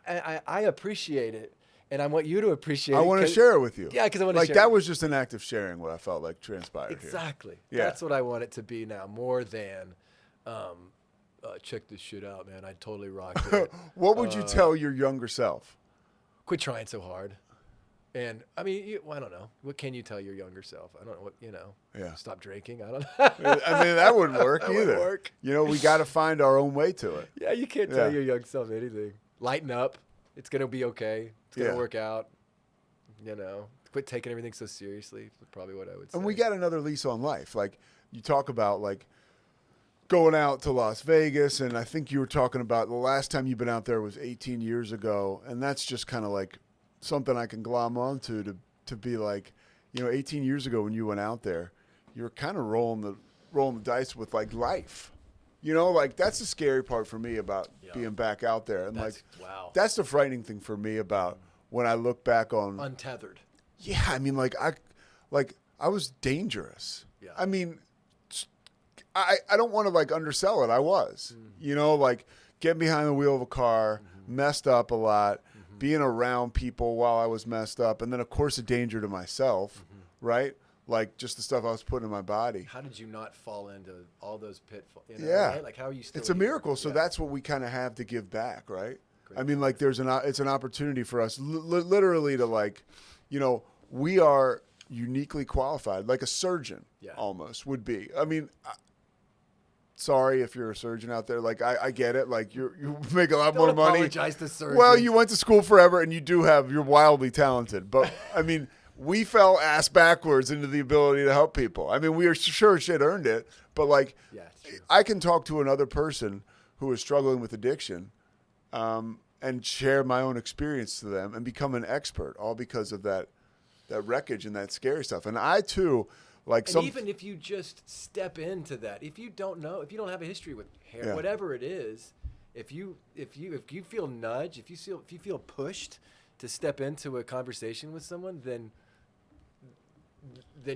I appreciate it, and I want you to appreciate it. I want to share it with you. Yeah, because I want to like share that it. was just an act of sharing what I felt like transpired Exactly. here. Yeah. That's what I want it to be now, more than check this shit out, man. I totally rocked it. What would you tell your younger self? Quit trying so hard. And I mean, I don't know. What can you tell your younger self? I don't know what, Yeah. Stop drinking. I don't know. I mean, that wouldn't work That either. wouldn't work. We got to find our own way to it. Yeah, you can't tell your young self anything. Lighten up. It's going to be okay. It's going to work out. Quit taking everything so seriously is probably what I would say. And we got another lease on life. Like you talk about like going out to Las Vegas, and I think you were talking about the last time you've been out there was 18 years ago, and that's just kind of like something I can glom onto to be like, 18 years ago when you went out there, you were kind of rolling the dice with like life. Like that's the scary part for me about being back out there. And that's the frightening thing for me about when I look back on untethered. Yeah, I mean, I was dangerous. Yeah. I mean, I don't want to like undersell it. I was, getting behind the wheel of a car, messed up a lot, being around people while I was messed up, and then of course a danger to myself, right? Like just the stuff I was putting in my body. How did you not fall into all those pitfalls? Yeah, right? Like how are you still? It's a miracle. So Yeah. that's what we kind of have to give back, right? Great. I mean, like it's an opportunity for us, literally to like, we are uniquely qualified, like a surgeon almost would be. I mean. Sorry if you're a surgeon out there. Like I get it. Like you make a lot more money. Apologize to surgeons. Well, you went to school forever, and you're wildly talented. But I mean, we fell ass backwards into the ability to help people. I mean, we are sure shit earned it, but like, it's true. I can talk to another person who is struggling with addiction, and share my own experience to them and become an expert, all because of that wreckage and that scary stuff. And I too. Even if you just step into that, if you don't have a history with hair, whatever it is, if you feel nudged, if you feel pushed to step into a conversation with someone, then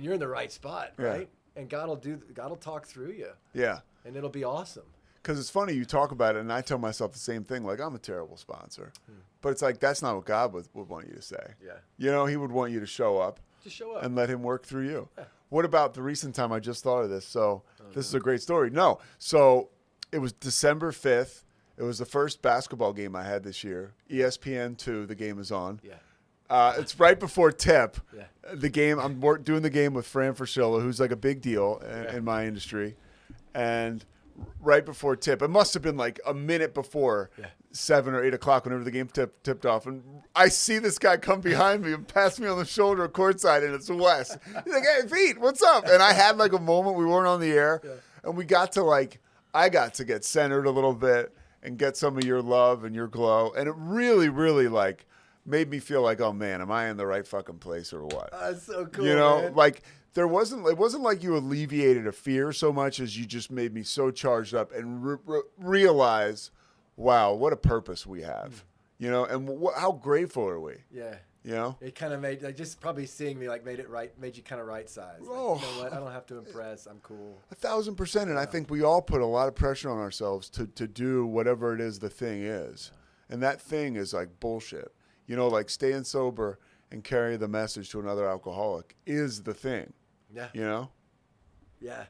you're in the right spot, right? And God will talk through you. Yeah. And it'll be awesome. Because it's funny, you talk about it, and I tell myself the same thing, like, I'm a terrible sponsor. But it's like, that's not what God would want you to say. Yeah. He would want you to show up. Just show up. And let him work through you. Yeah. What about the recent time? I just thought of this. So this is a great story. No. So it was December 5th. It was the first basketball game I had this year. ESPN2, the game is on. Yeah. It's right before tip. Yeah. The game, I'm doing the game with Fran Fraschilla, who's like a big deal in my industry. And right before tip, it must have been like a minute before 7 or 8 o'clock, whenever the game tipped off. And I see this guy come behind me and pass me on the shoulder courtside, and it's Wes. He's like, hey, Pete, what's up? And I had like a moment, we weren't on the air, and we got to I got to get centered a little bit and get some of your love and your glow. And it really, really made me feel like, oh man, am I in the right fucking place or what? That's so cool, man. It wasn't like you alleviated a fear so much as you just made me so charged up and realize, wow, what a purpose we have, and how grateful are we? Yeah. It kind of made, just probably seeing me, made you kind of right size. You know what? I don't have to impress. I'm cool. 1,000%. And I think we all put a lot of pressure on ourselves to do whatever it is the thing is. And that thing is like bullshit. Staying sober and carry the message to another alcoholic is the thing. Yeah. Yeah.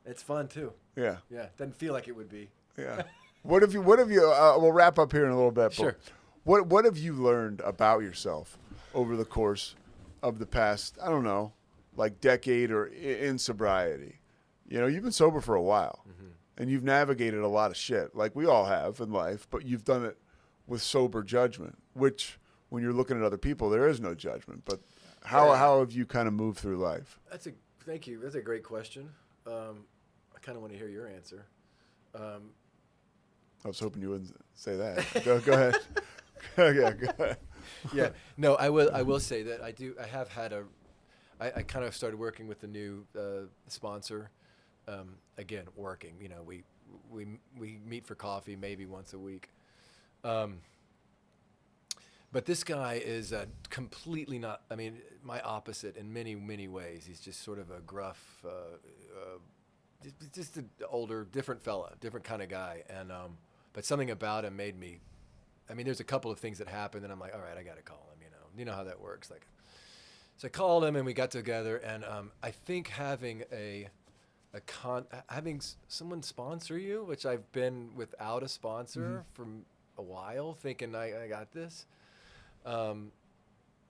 It's fun too. Yeah. Yeah, doesn't feel like it would be. Yeah. What have you? We'll wrap up here in a little bit. Sure. But what have you learned about yourself over the course of the past? I don't know, like decade or in sobriety. You know, you've been sober for a while, and you've navigated a lot of shit, like we all have in life. But you've done it with sober judgment, which, when you're looking at other people, there is no judgment. But how have you kind of moved through life? Thank you. That's a great question. I kind of want to hear your answer. I was hoping you wouldn't say that. Go ahead. Yeah, go ahead. Yeah. No, I will say that I have had I kind of started working with the new sponsor. Again, working. You know, we meet for coffee maybe once a week. But this guy is completely not. I mean, my opposite in many, many ways. He's just sort of a gruff, just an older, different fella, different kind of guy. And but something about him made me. I mean, there's a couple of things that happened, and I'm like, all right, I got to call him. You know how that works. Like, so I called him, and we got together, and I think having having someone sponsor you, which I've been without a sponsor for a while, thinking I got this. And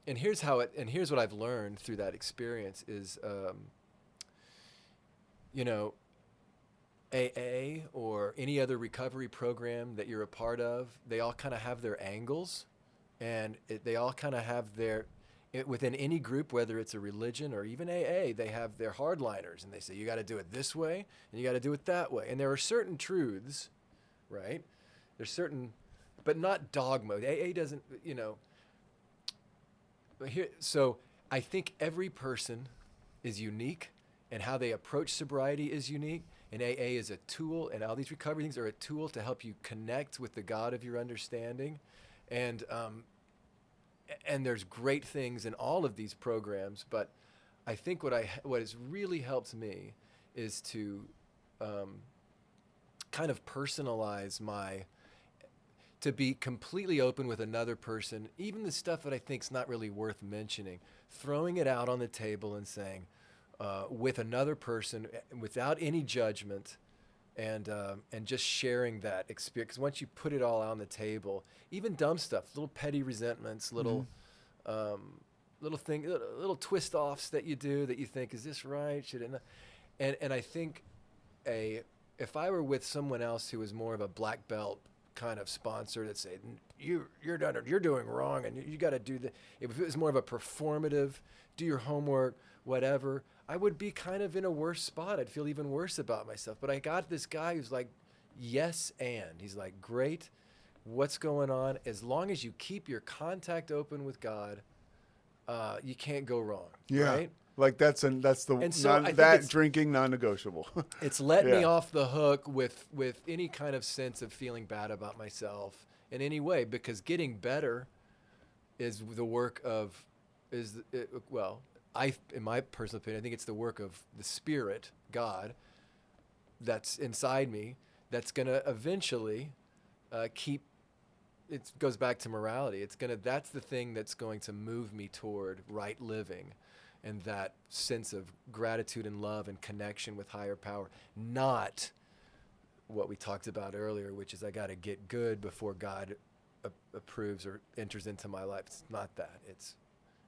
here's what I've learned through that experience is, you know, AA or any other recovery program that you're a part of, they all kind of have their angles, and they all kind of have within any group, whether it's a religion or even AA, they have their hardliners, and they say, you got to do it this way, and you got to do it that way. And there are certain truths, right? There's certain, but not dogma. AA doesn't, you know. So I think every person is unique, and how they approach sobriety is unique. And AA is a tool, and all these recovery things are a tool to help you connect with the God of your understanding. And there's great things in all of these programs, but I think what has really helped me is to kind of personalize to be completely open with another person, even the stuff that I think is not really worth mentioning, throwing it out on the table and saying, with another person, without any judgment, and just sharing that experience. Because once you put it all on the table, even dumb stuff, little petty resentments, little little twist offs that you do that you think, is this right? Should it not? And I think if I were with someone else who was more of a black belt kind of sponsor that said, you're done, or you're doing wrong, and you got to do that. If it was more of a performative, do your homework, whatever, I would be kind of in a worse spot. I'd feel even worse about myself. But I got this guy who's like, yes, and he's like, great, what's going on? As long as you keep your contact open with God, you can't go wrong. Yeah. Right? Like that's drinking non-negotiable. It's let me off the hook with any kind of sense of feeling bad about myself in any way, because getting better is the work of in my personal opinion, I think it's the work of the Spirit, God, that's inside me, that's going to eventually it goes back to morality. That's the thing that's going to move me toward right living and that sense of gratitude and love and connection with higher power, not what we talked about earlier, which is I got to get good before God approves or enters into my life. It's not that.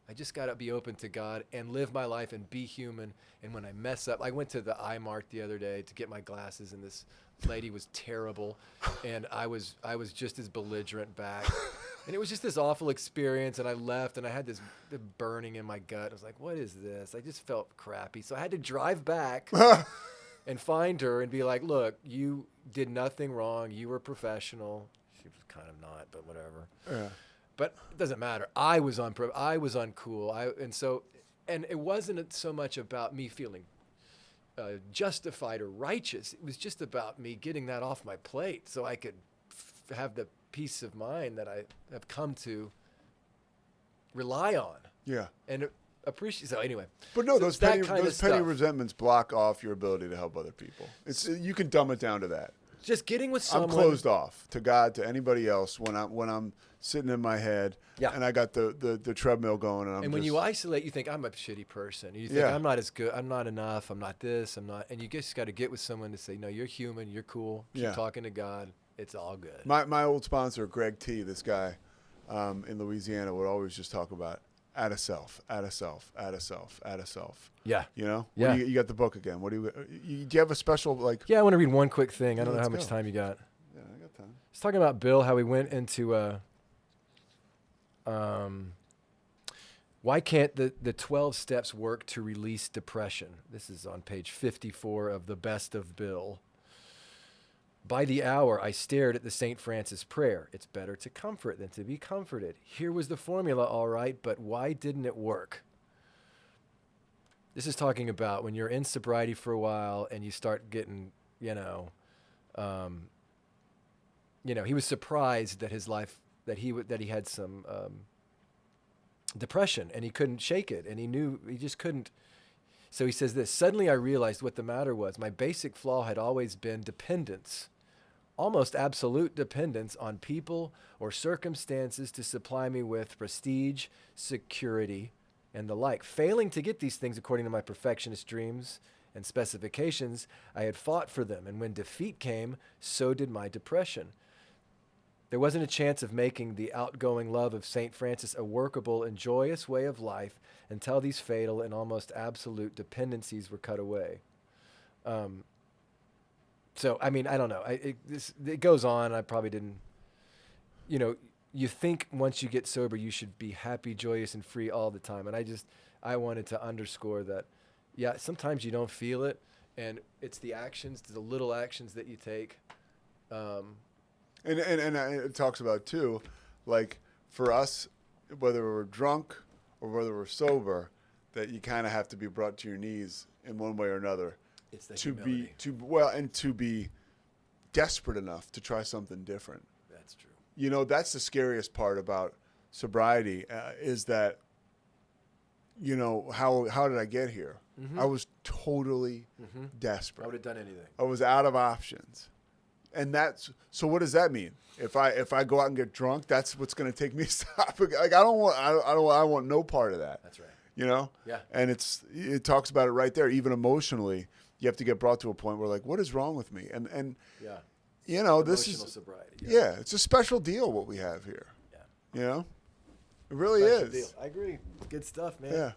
I just got to be open to God and live my life and be human. And when I mess up, I went to the eye mart the other day to get my glasses, and this lady was terrible, and I was just as belligerent back. And it was just this awful experience, and I left, and I had this burning in my gut. I was like, what is this? I just felt crappy. So I had to drive back and find her and be like, look, you did nothing wrong. You were professional. She was kind of not, but whatever. Yeah. But it doesn't matter. I was uncool. And it wasn't so much about me feeling justified or righteous. It was just about me getting that off my plate so I could have the peace of mind that I have come to rely on. Yeah. And appreciate. So anyway. But no, so those petty resentments block off your ability to help other people. You can dumb it down to that. just getting with I'm someone. closed off to God, to anybody else when I'm sitting in my head and I got the treadmill going and when you isolate, you think I'm a shitty person. You think I'm not as good. I'm not enough. I'm not this. I'm not. And you just got to get with someone to say, no, you're human. You're cool. Keep talking to God. It's all good. My old sponsor, Greg T, this guy in Louisiana, would always just talk about add a self, add a self, add a self, add a self. Yeah. You know? Yeah. You got the book again. What do you have a special, like? Yeah, I want to read one quick thing. I don't know how let's much go. time you got. Yeah, I got time. He's talking about Bill, how he went into why can't the 12 steps work to release depression? This is on page 54 of The Best of Bill. By the hour, I stared at the St. Francis prayer. It's better to comfort than to be comforted. Here was the formula, all right, but why didn't it work? This is talking about when you're in sobriety for a while and you start getting, he was surprised that his life, that he had some depression and he couldn't shake it, and he just couldn't. So he says this: suddenly I realized what the matter was. My basic flaw had always been dependence, almost absolute dependence on people or circumstances to supply me with prestige, security, and the like. Failing to get these things according to my perfectionist dreams and specifications, I had fought for them, and when defeat came, so did my depression. There wasn't a chance of making the outgoing love of St. Francis a workable and joyous way of life until these fatal and almost absolute dependencies were cut away. So, I mean, I don't know. It goes on. I probably didn't, you think once you get sober, you should be happy, joyous, and free all the time. And I wanted to underscore that, yeah, sometimes you don't feel it, and it's the actions, the little actions that you take. And it talks about, too, like, for us, whether we're drunk or whether we're sober, that you kind of have to be brought to your knees in one way or another. It's the to humility. to be desperate enough to try something different. That's true. That's the scariest part about sobriety is that, how did I get here? Mm-hmm. I was totally desperate. I would have done anything. I was out of options. And so what does that mean? If I go out and get drunk, that's what's going to take me to stop. Like, I want no part of that. That's right. Yeah. And it talks about it right there. Even emotionally, you have to get brought to a point where, like, what is wrong with me? And yeah. This is emotional sobriety. Yeah, it's a special deal what we have here. Yeah. It really Special is. deal. I agree. Good stuff, man. Yeah.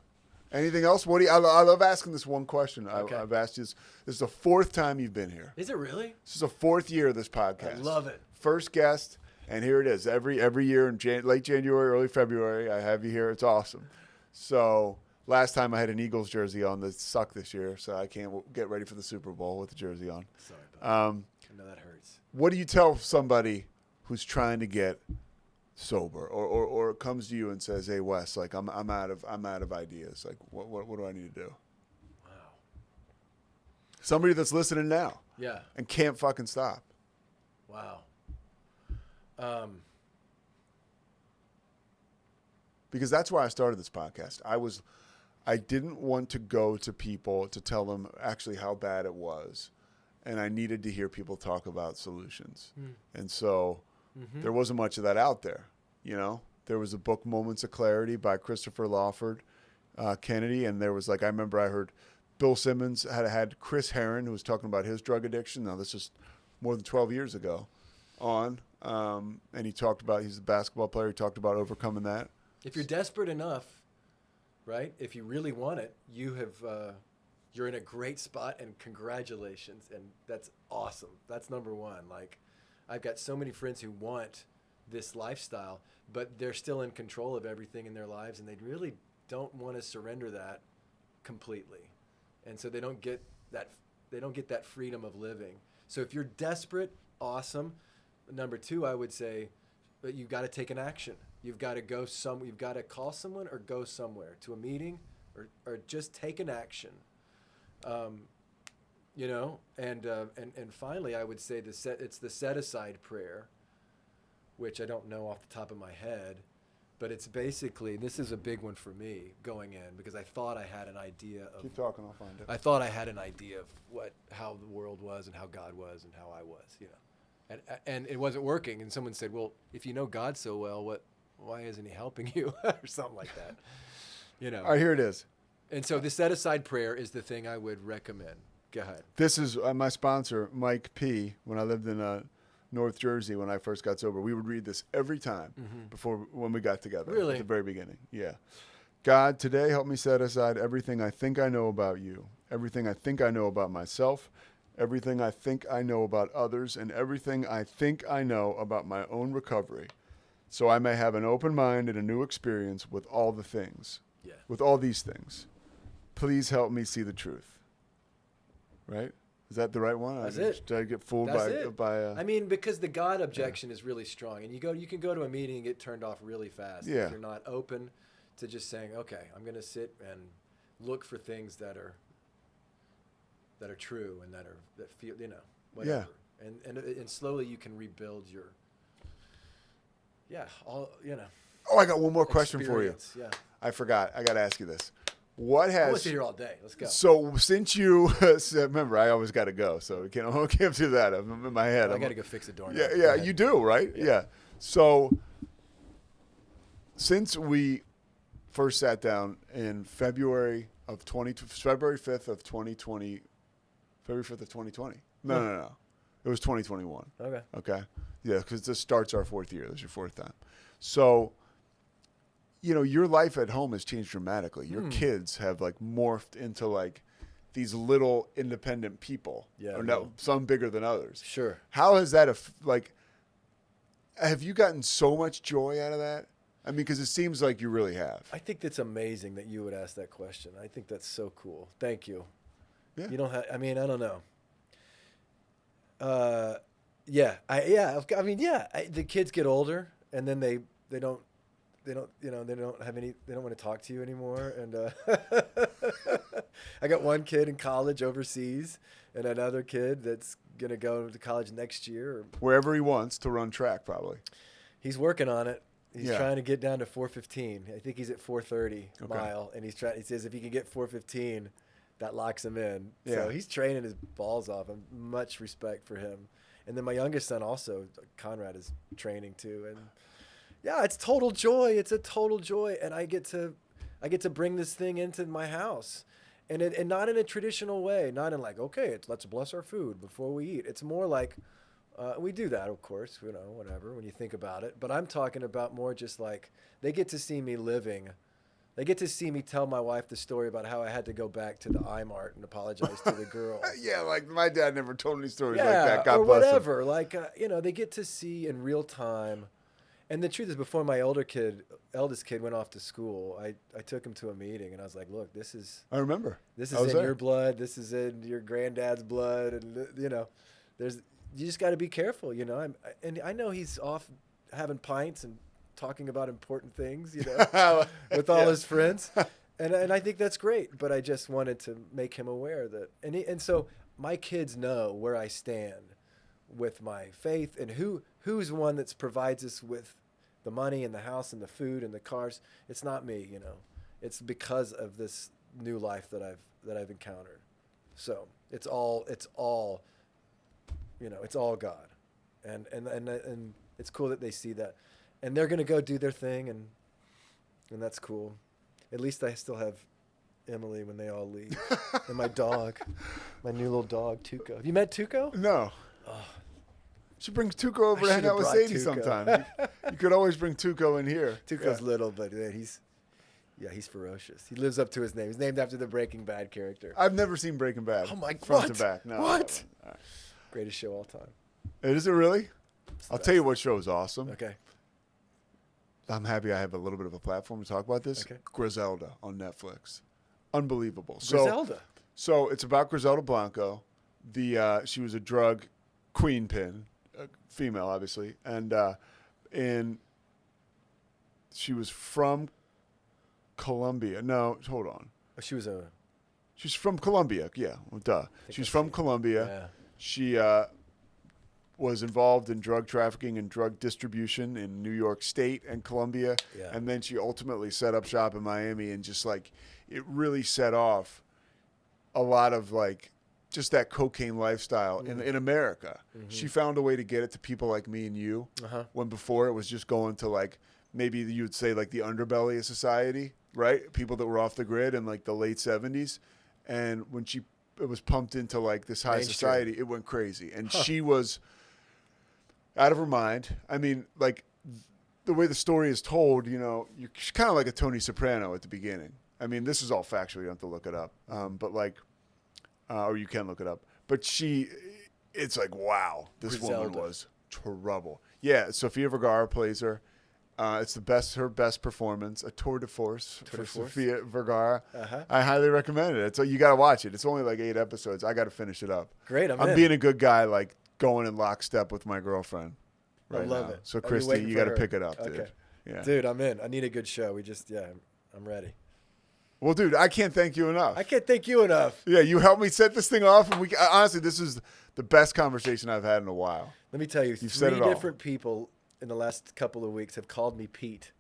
Anything else? I love asking this one question. Okay. I've asked you this. This is the fourth time you've been here. Is it really? This is the fourth year of this podcast. I love it. First guest, and here it is. Every year in late January, early February, I have you here. It's awesome. So last time I had an Eagles jersey on that sucked this year, so I can't get ready for the Super Bowl with the jersey on. Sorry about that. I know that hurts. What do you tell somebody who's trying to get sober, or comes to you and says, "Hey, Wes, like I'm out of ideas. Like, what do I need to do?" Wow. Somebody that's listening now, Yeah. and can't fucking stop. Wow. Because that's why I started this podcast. I didn't want to go to people to tell them actually how bad it was, and I needed to hear people talk about solutions. And so there wasn't much of that out there. There was a book, Moments of Clarity, by Christopher Lawford Kennedy, and there was, like, I remember I heard Bill Simmons had Chris Herron, who was talking about his drug addiction. Now, this is more than 12 years ago on, and he talked about, he's a basketball player, he talked about overcoming that. If you're desperate enough, right? If you really want it, you're in a great spot, and congratulations, and that's awesome. That's number one. Like, I've got so many friends who want this lifestyle, but they're still in control of everything in their lives, and they really don't want to surrender that completely, and so they don't get that freedom of living. So if you're desperate, awesome. Number two, I would say, but you've got to take an action. You've got to you've got to call someone or go somewhere to a meeting, or just take an action. And finally, I would say it's the set aside prayer, which I don't know off the top of my head, But it's basically, this is a big one for me going in because I thought I had an idea of. Keep talking, I'll find it. I thought I had an idea of how the world was and how God was and how I was, and it wasn't working. And someone said, "Well, if you know God so well, why isn't He helping you?" or something like that, All right, here it is. And so the set aside prayer is the thing I would recommend. Go ahead. This is my sponsor, Mike P. When I lived in North Jersey, when I first got sober, we would read this every time when we got together. Really? At the very beginning. Yeah. God, today help me set aside everything I think I know about you, everything I think I know about myself, everything I think I know about others, and everything I think I know about my own recovery, so I may have an open mind and a new experience with all the things, with all these things. Please help me see the truth. Right? Is that the right one? That's it. Did I get fooled by I mean, because the God objection is really strong, and you can go to a meeting and get turned off really fast if you're not open to just saying, okay, I'm going to sit and look for things that are true and that feel, whatever. Yeah. And slowly you can rebuild your Oh, I got one more question for you. Yeah. I forgot. I got to ask you this. What has... I want to sit here all day. Let's go. So since you... remember, I always got to go, so I can't do that. I'm in my head. I got to go fix a door. Yeah, you do, right? Yeah. So since we first sat down in February 5th of 2020... February 5th of 2020. No. It was 2021. Okay. Yeah, because this starts our fourth year. This is your fourth time. So... your life at home has changed dramatically. Your kids have morphed into these little independent people. Yeah. Or some bigger than others. Sure. How has that, have you gotten so much joy out of that? I mean, because it seems like you really have. I think that's amazing that you would ask that question. I think that's so cool. Thank you. Yeah. You don't have, I mean, I don't know. The kids get older and then they don't want to talk to you anymore. And I got one kid in college overseas and another kid that's going to go to college next year. Wherever he wants to run track, probably. He's working on it. He's trying to get down to 4:15. I think he's at 4:30 mile. And he says if he can get 4:15, that locks him in. Yeah. So he's training his balls off. I'm much respect for him. And then my youngest son also, Conrad, is training too. And yeah, it's total joy. It's a total joy, and I get to bring this thing into my house, and not in a traditional way. Not in let's bless our food before we eat. It's more like we do that, of course, whatever when you think about it. But I'm talking about more just they get to see me living. They get to see me tell my wife the story about how I had to go back to the iMart and apologize to the girl. Yeah, my dad never told any stories like that. God or bless whatever. him. They get to see in real time. And the truth is, before my eldest kid went off to school, I took him to a meeting, and I was like, "Look, this is." I remember. This is in your blood. This is in your granddad's blood, and you just got to be careful, And I know he's off having pints and talking about important things, with all his friends, and I think that's great. But I just wanted to make him aware that, and so my kids know where I stand with my faith and who's one that provides us with the money and the house and the food and the cars. It's not me, It's because of this new life that I've encountered. So it's all God, and it's cool that they see that, and they're gonna go do their thing, and that's cool. At least I still have Emily when they all leave, and my dog, my new little dog Tuco. Have you met Tuco? No. Oh. She brings Tuco over to hang out with Sadie sometime. You could always bring Tuco in here. Tuco's little, but he's ferocious. He lives up to his name. He's named after the Breaking Bad character. I've never seen Breaking Bad. Oh my God. Front to back. No. What? Right. Greatest show all time. Is it really? I'll tell you what show is awesome. Okay. I'm happy I have a little bit of a platform to talk about this. Okay. Griselda on Netflix. Unbelievable. Griselda? So it's about Griselda Blanco. She was a drug queen pin. Female, obviously, and she was from Colombia. No, hold on. She's from Colombia. Yeah, well, duh. She's from Colombia. Yeah. She was involved in drug trafficking and drug distribution in New York State and Colombia. Yeah. And then she ultimately set up shop in Miami, and just like it really set off a lot of like just that cocaine lifestyle in America. She found a way to get it to people like me and you when before it was just going to like maybe you would say like the underbelly of society, right? People that were off the grid in like the late 70s. And when it was pumped into like this high society, it went crazy. And she was out of her mind. I mean, like the way the story is told, you know, you're kind of like a Tony Soprano at the beginning. I mean, this is all factual. You don't have to look it up. But like, or you can look it up. But it's like, wow, this woman was trouble. Yeah, Sofia Vergara plays her. It's her best performance, a tour de force for Sofia Vergara. I highly recommend it. So you got to watch it. It's only like 8 episodes. I got to finish it up. Great, I'm being a good guy, like going in lockstep with my girlfriend. Right I love now. it. So Christy, you got to pick it up, dude. Okay. Yeah. Dude, I'm in. I need a good show. I'm ready. Well, dude, I can't thank you enough. I can't thank you enough. Yeah, you helped me set this thing off, and honestly, this is the best conversation I've had in a while. Let me tell you, You've said 3 it all. different people in the last couple of weeks have called me Pete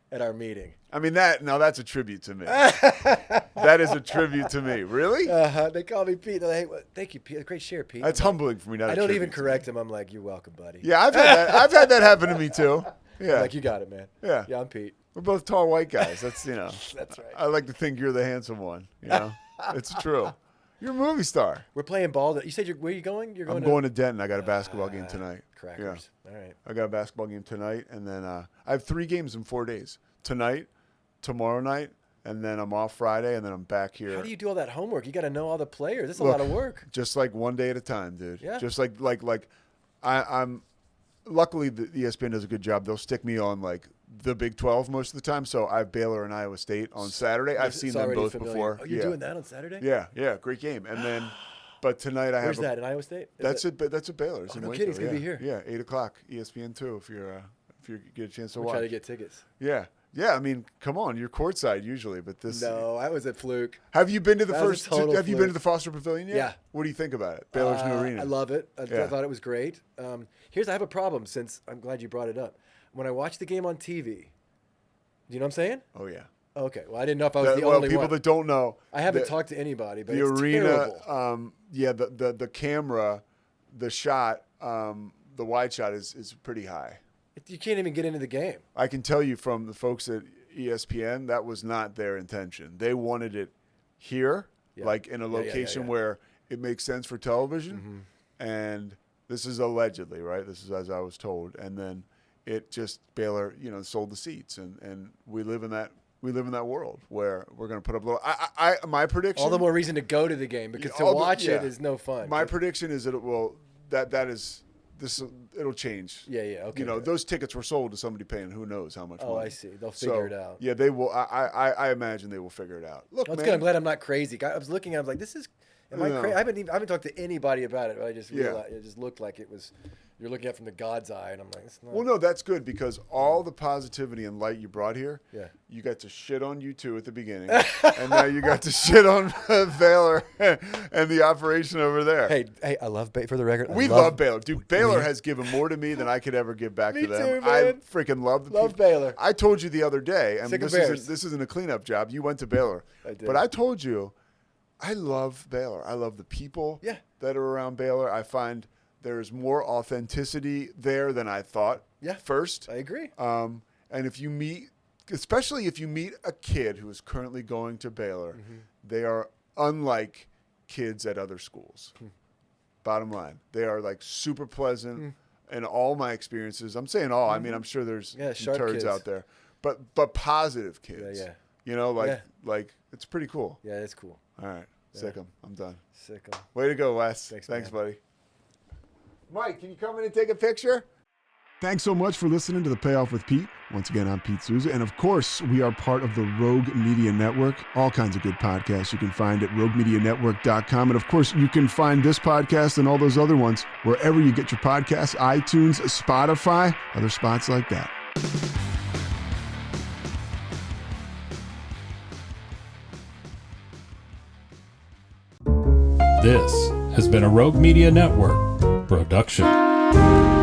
at our meeting. I mean, that's a tribute to me. That is a tribute to me. Really? They call me Pete. They're like, hey, well, thank you, Pete. Great share, Pete. That's humbling for me. Not I a don't tribute even to correct him. I'm like, you're welcome, buddy. me. Yeah, I've had that happen to me too. Yeah. I'm like, you got it, man. Yeah. Yeah, I'm Pete. We're both tall white guys. That's, you know. That's right. I like to think you're the handsome one. You know, it's true. You're a movie star. We're playing ball. You said where are you going? You're I'm going to Denton. I got a basketball game tonight. Crackers. Yeah. All right. I got a basketball game tonight, and then I have 3 games in 4 days. Tonight, tomorrow night, and then I'm off Friday, and then I'm back here. How do you do all that homework? You got to know all the players. That's a lot of work. Just like one day at a time, dude. Yeah. Just like I'm. Luckily, the ESPN does a good job. They'll stick me on like the Big 12 most of the time. So I have Baylor and Iowa State on Saturday. I've seen them both before. Oh, you're doing that on Saturday? Yeah, great game. And then, but tonight I have. Where's that in Iowa State? That's at Baylor. It's Oh, in no Waco. kidding, it's gonna be here. Yeah, 8:00 ESPN 2 if you get a chance to We'll watch. try to get tickets. Yeah. I mean, come on, you're courtside usually, but this. No, I was at Fluke. Have you been to the That was first? a total Have you been fluke. to the Foster Pavilion yet? Yeah. What do you think about it? Baylor's new arena. I love it. I Yeah. thought it was great. I have a problem since I'm glad you brought it up. When I watch the game on TV, do you know what I'm saying? Oh yeah. Okay. Well, I didn't know if I was the only people one. that don't know, I haven't talked to anybody, but the it's arena. terrible. The camera, the shot, the wide shot is pretty high. You can't even get into the game. I can tell you from the folks at ESPN that was not their intention. They wanted it here, like in a location where it makes sense for television, and this is allegedly, right? This is as I was told, and then it just Baylor, sold the seats, and we live in that world where we're going to put up a little. My prediction. All the more reason to go to the game because to watch it is no fun. My prediction is that it will. That is this. It'll change. Yeah. Okay. Those tickets were sold to somebody paying who knows how much money. Oh, I see. They'll figure it out. Yeah, they will. I imagine they will figure it out. Look, That's man. good. I'm glad I'm not crazy. I was looking. I was like, this is. Am I crazy? I haven't talked to anybody about it. But I just realized it just looked like it was. You're looking at it from the God's eye, and I'm like, it's not. Well, no, that's good because all the positivity and light you brought here, you got to shit on you two at the beginning, and now you got to shit on Baylor and the operation over there. Hey, I love Baylor. For the record, We love Baylor, dude. Baylor has given more to me than I could ever give back to them. too, man. I freaking love the Love people. Baylor. I told you the other day, and Sick of this Bears. isn't a cleanup job. You went to Baylor, I did. but I told you, I love Baylor. I love the people that are around Baylor. I find there's more authenticity there than I thought. Yeah. First, I agree. and especially if you meet a kid who is currently going to Baylor, they are unlike kids at other schools. Bottom line, they are like super pleasant. In all my experiences, I'm saying all. I mean, I'm sure there's some sharp turds kids. out there, but positive kids. Yeah. Like it's pretty cool. Yeah, it's cool. All right, sick 'em. I'm done. Sick 'em. Way to go, Wes. Thanks, Thanks, man. buddy. Mike, can you come in and take a picture? Thanks so much for listening to the Payoff with Pete. Once again, I'm Pete Souza. And of course, we are part of the Rogue Media Network. All kinds of good podcasts you can find at roguemedianetwork.com. And of course, you can find this podcast and all those other ones wherever you get your podcasts, iTunes, Spotify, other spots like that. This has been a Rogue Media Network production. Bye.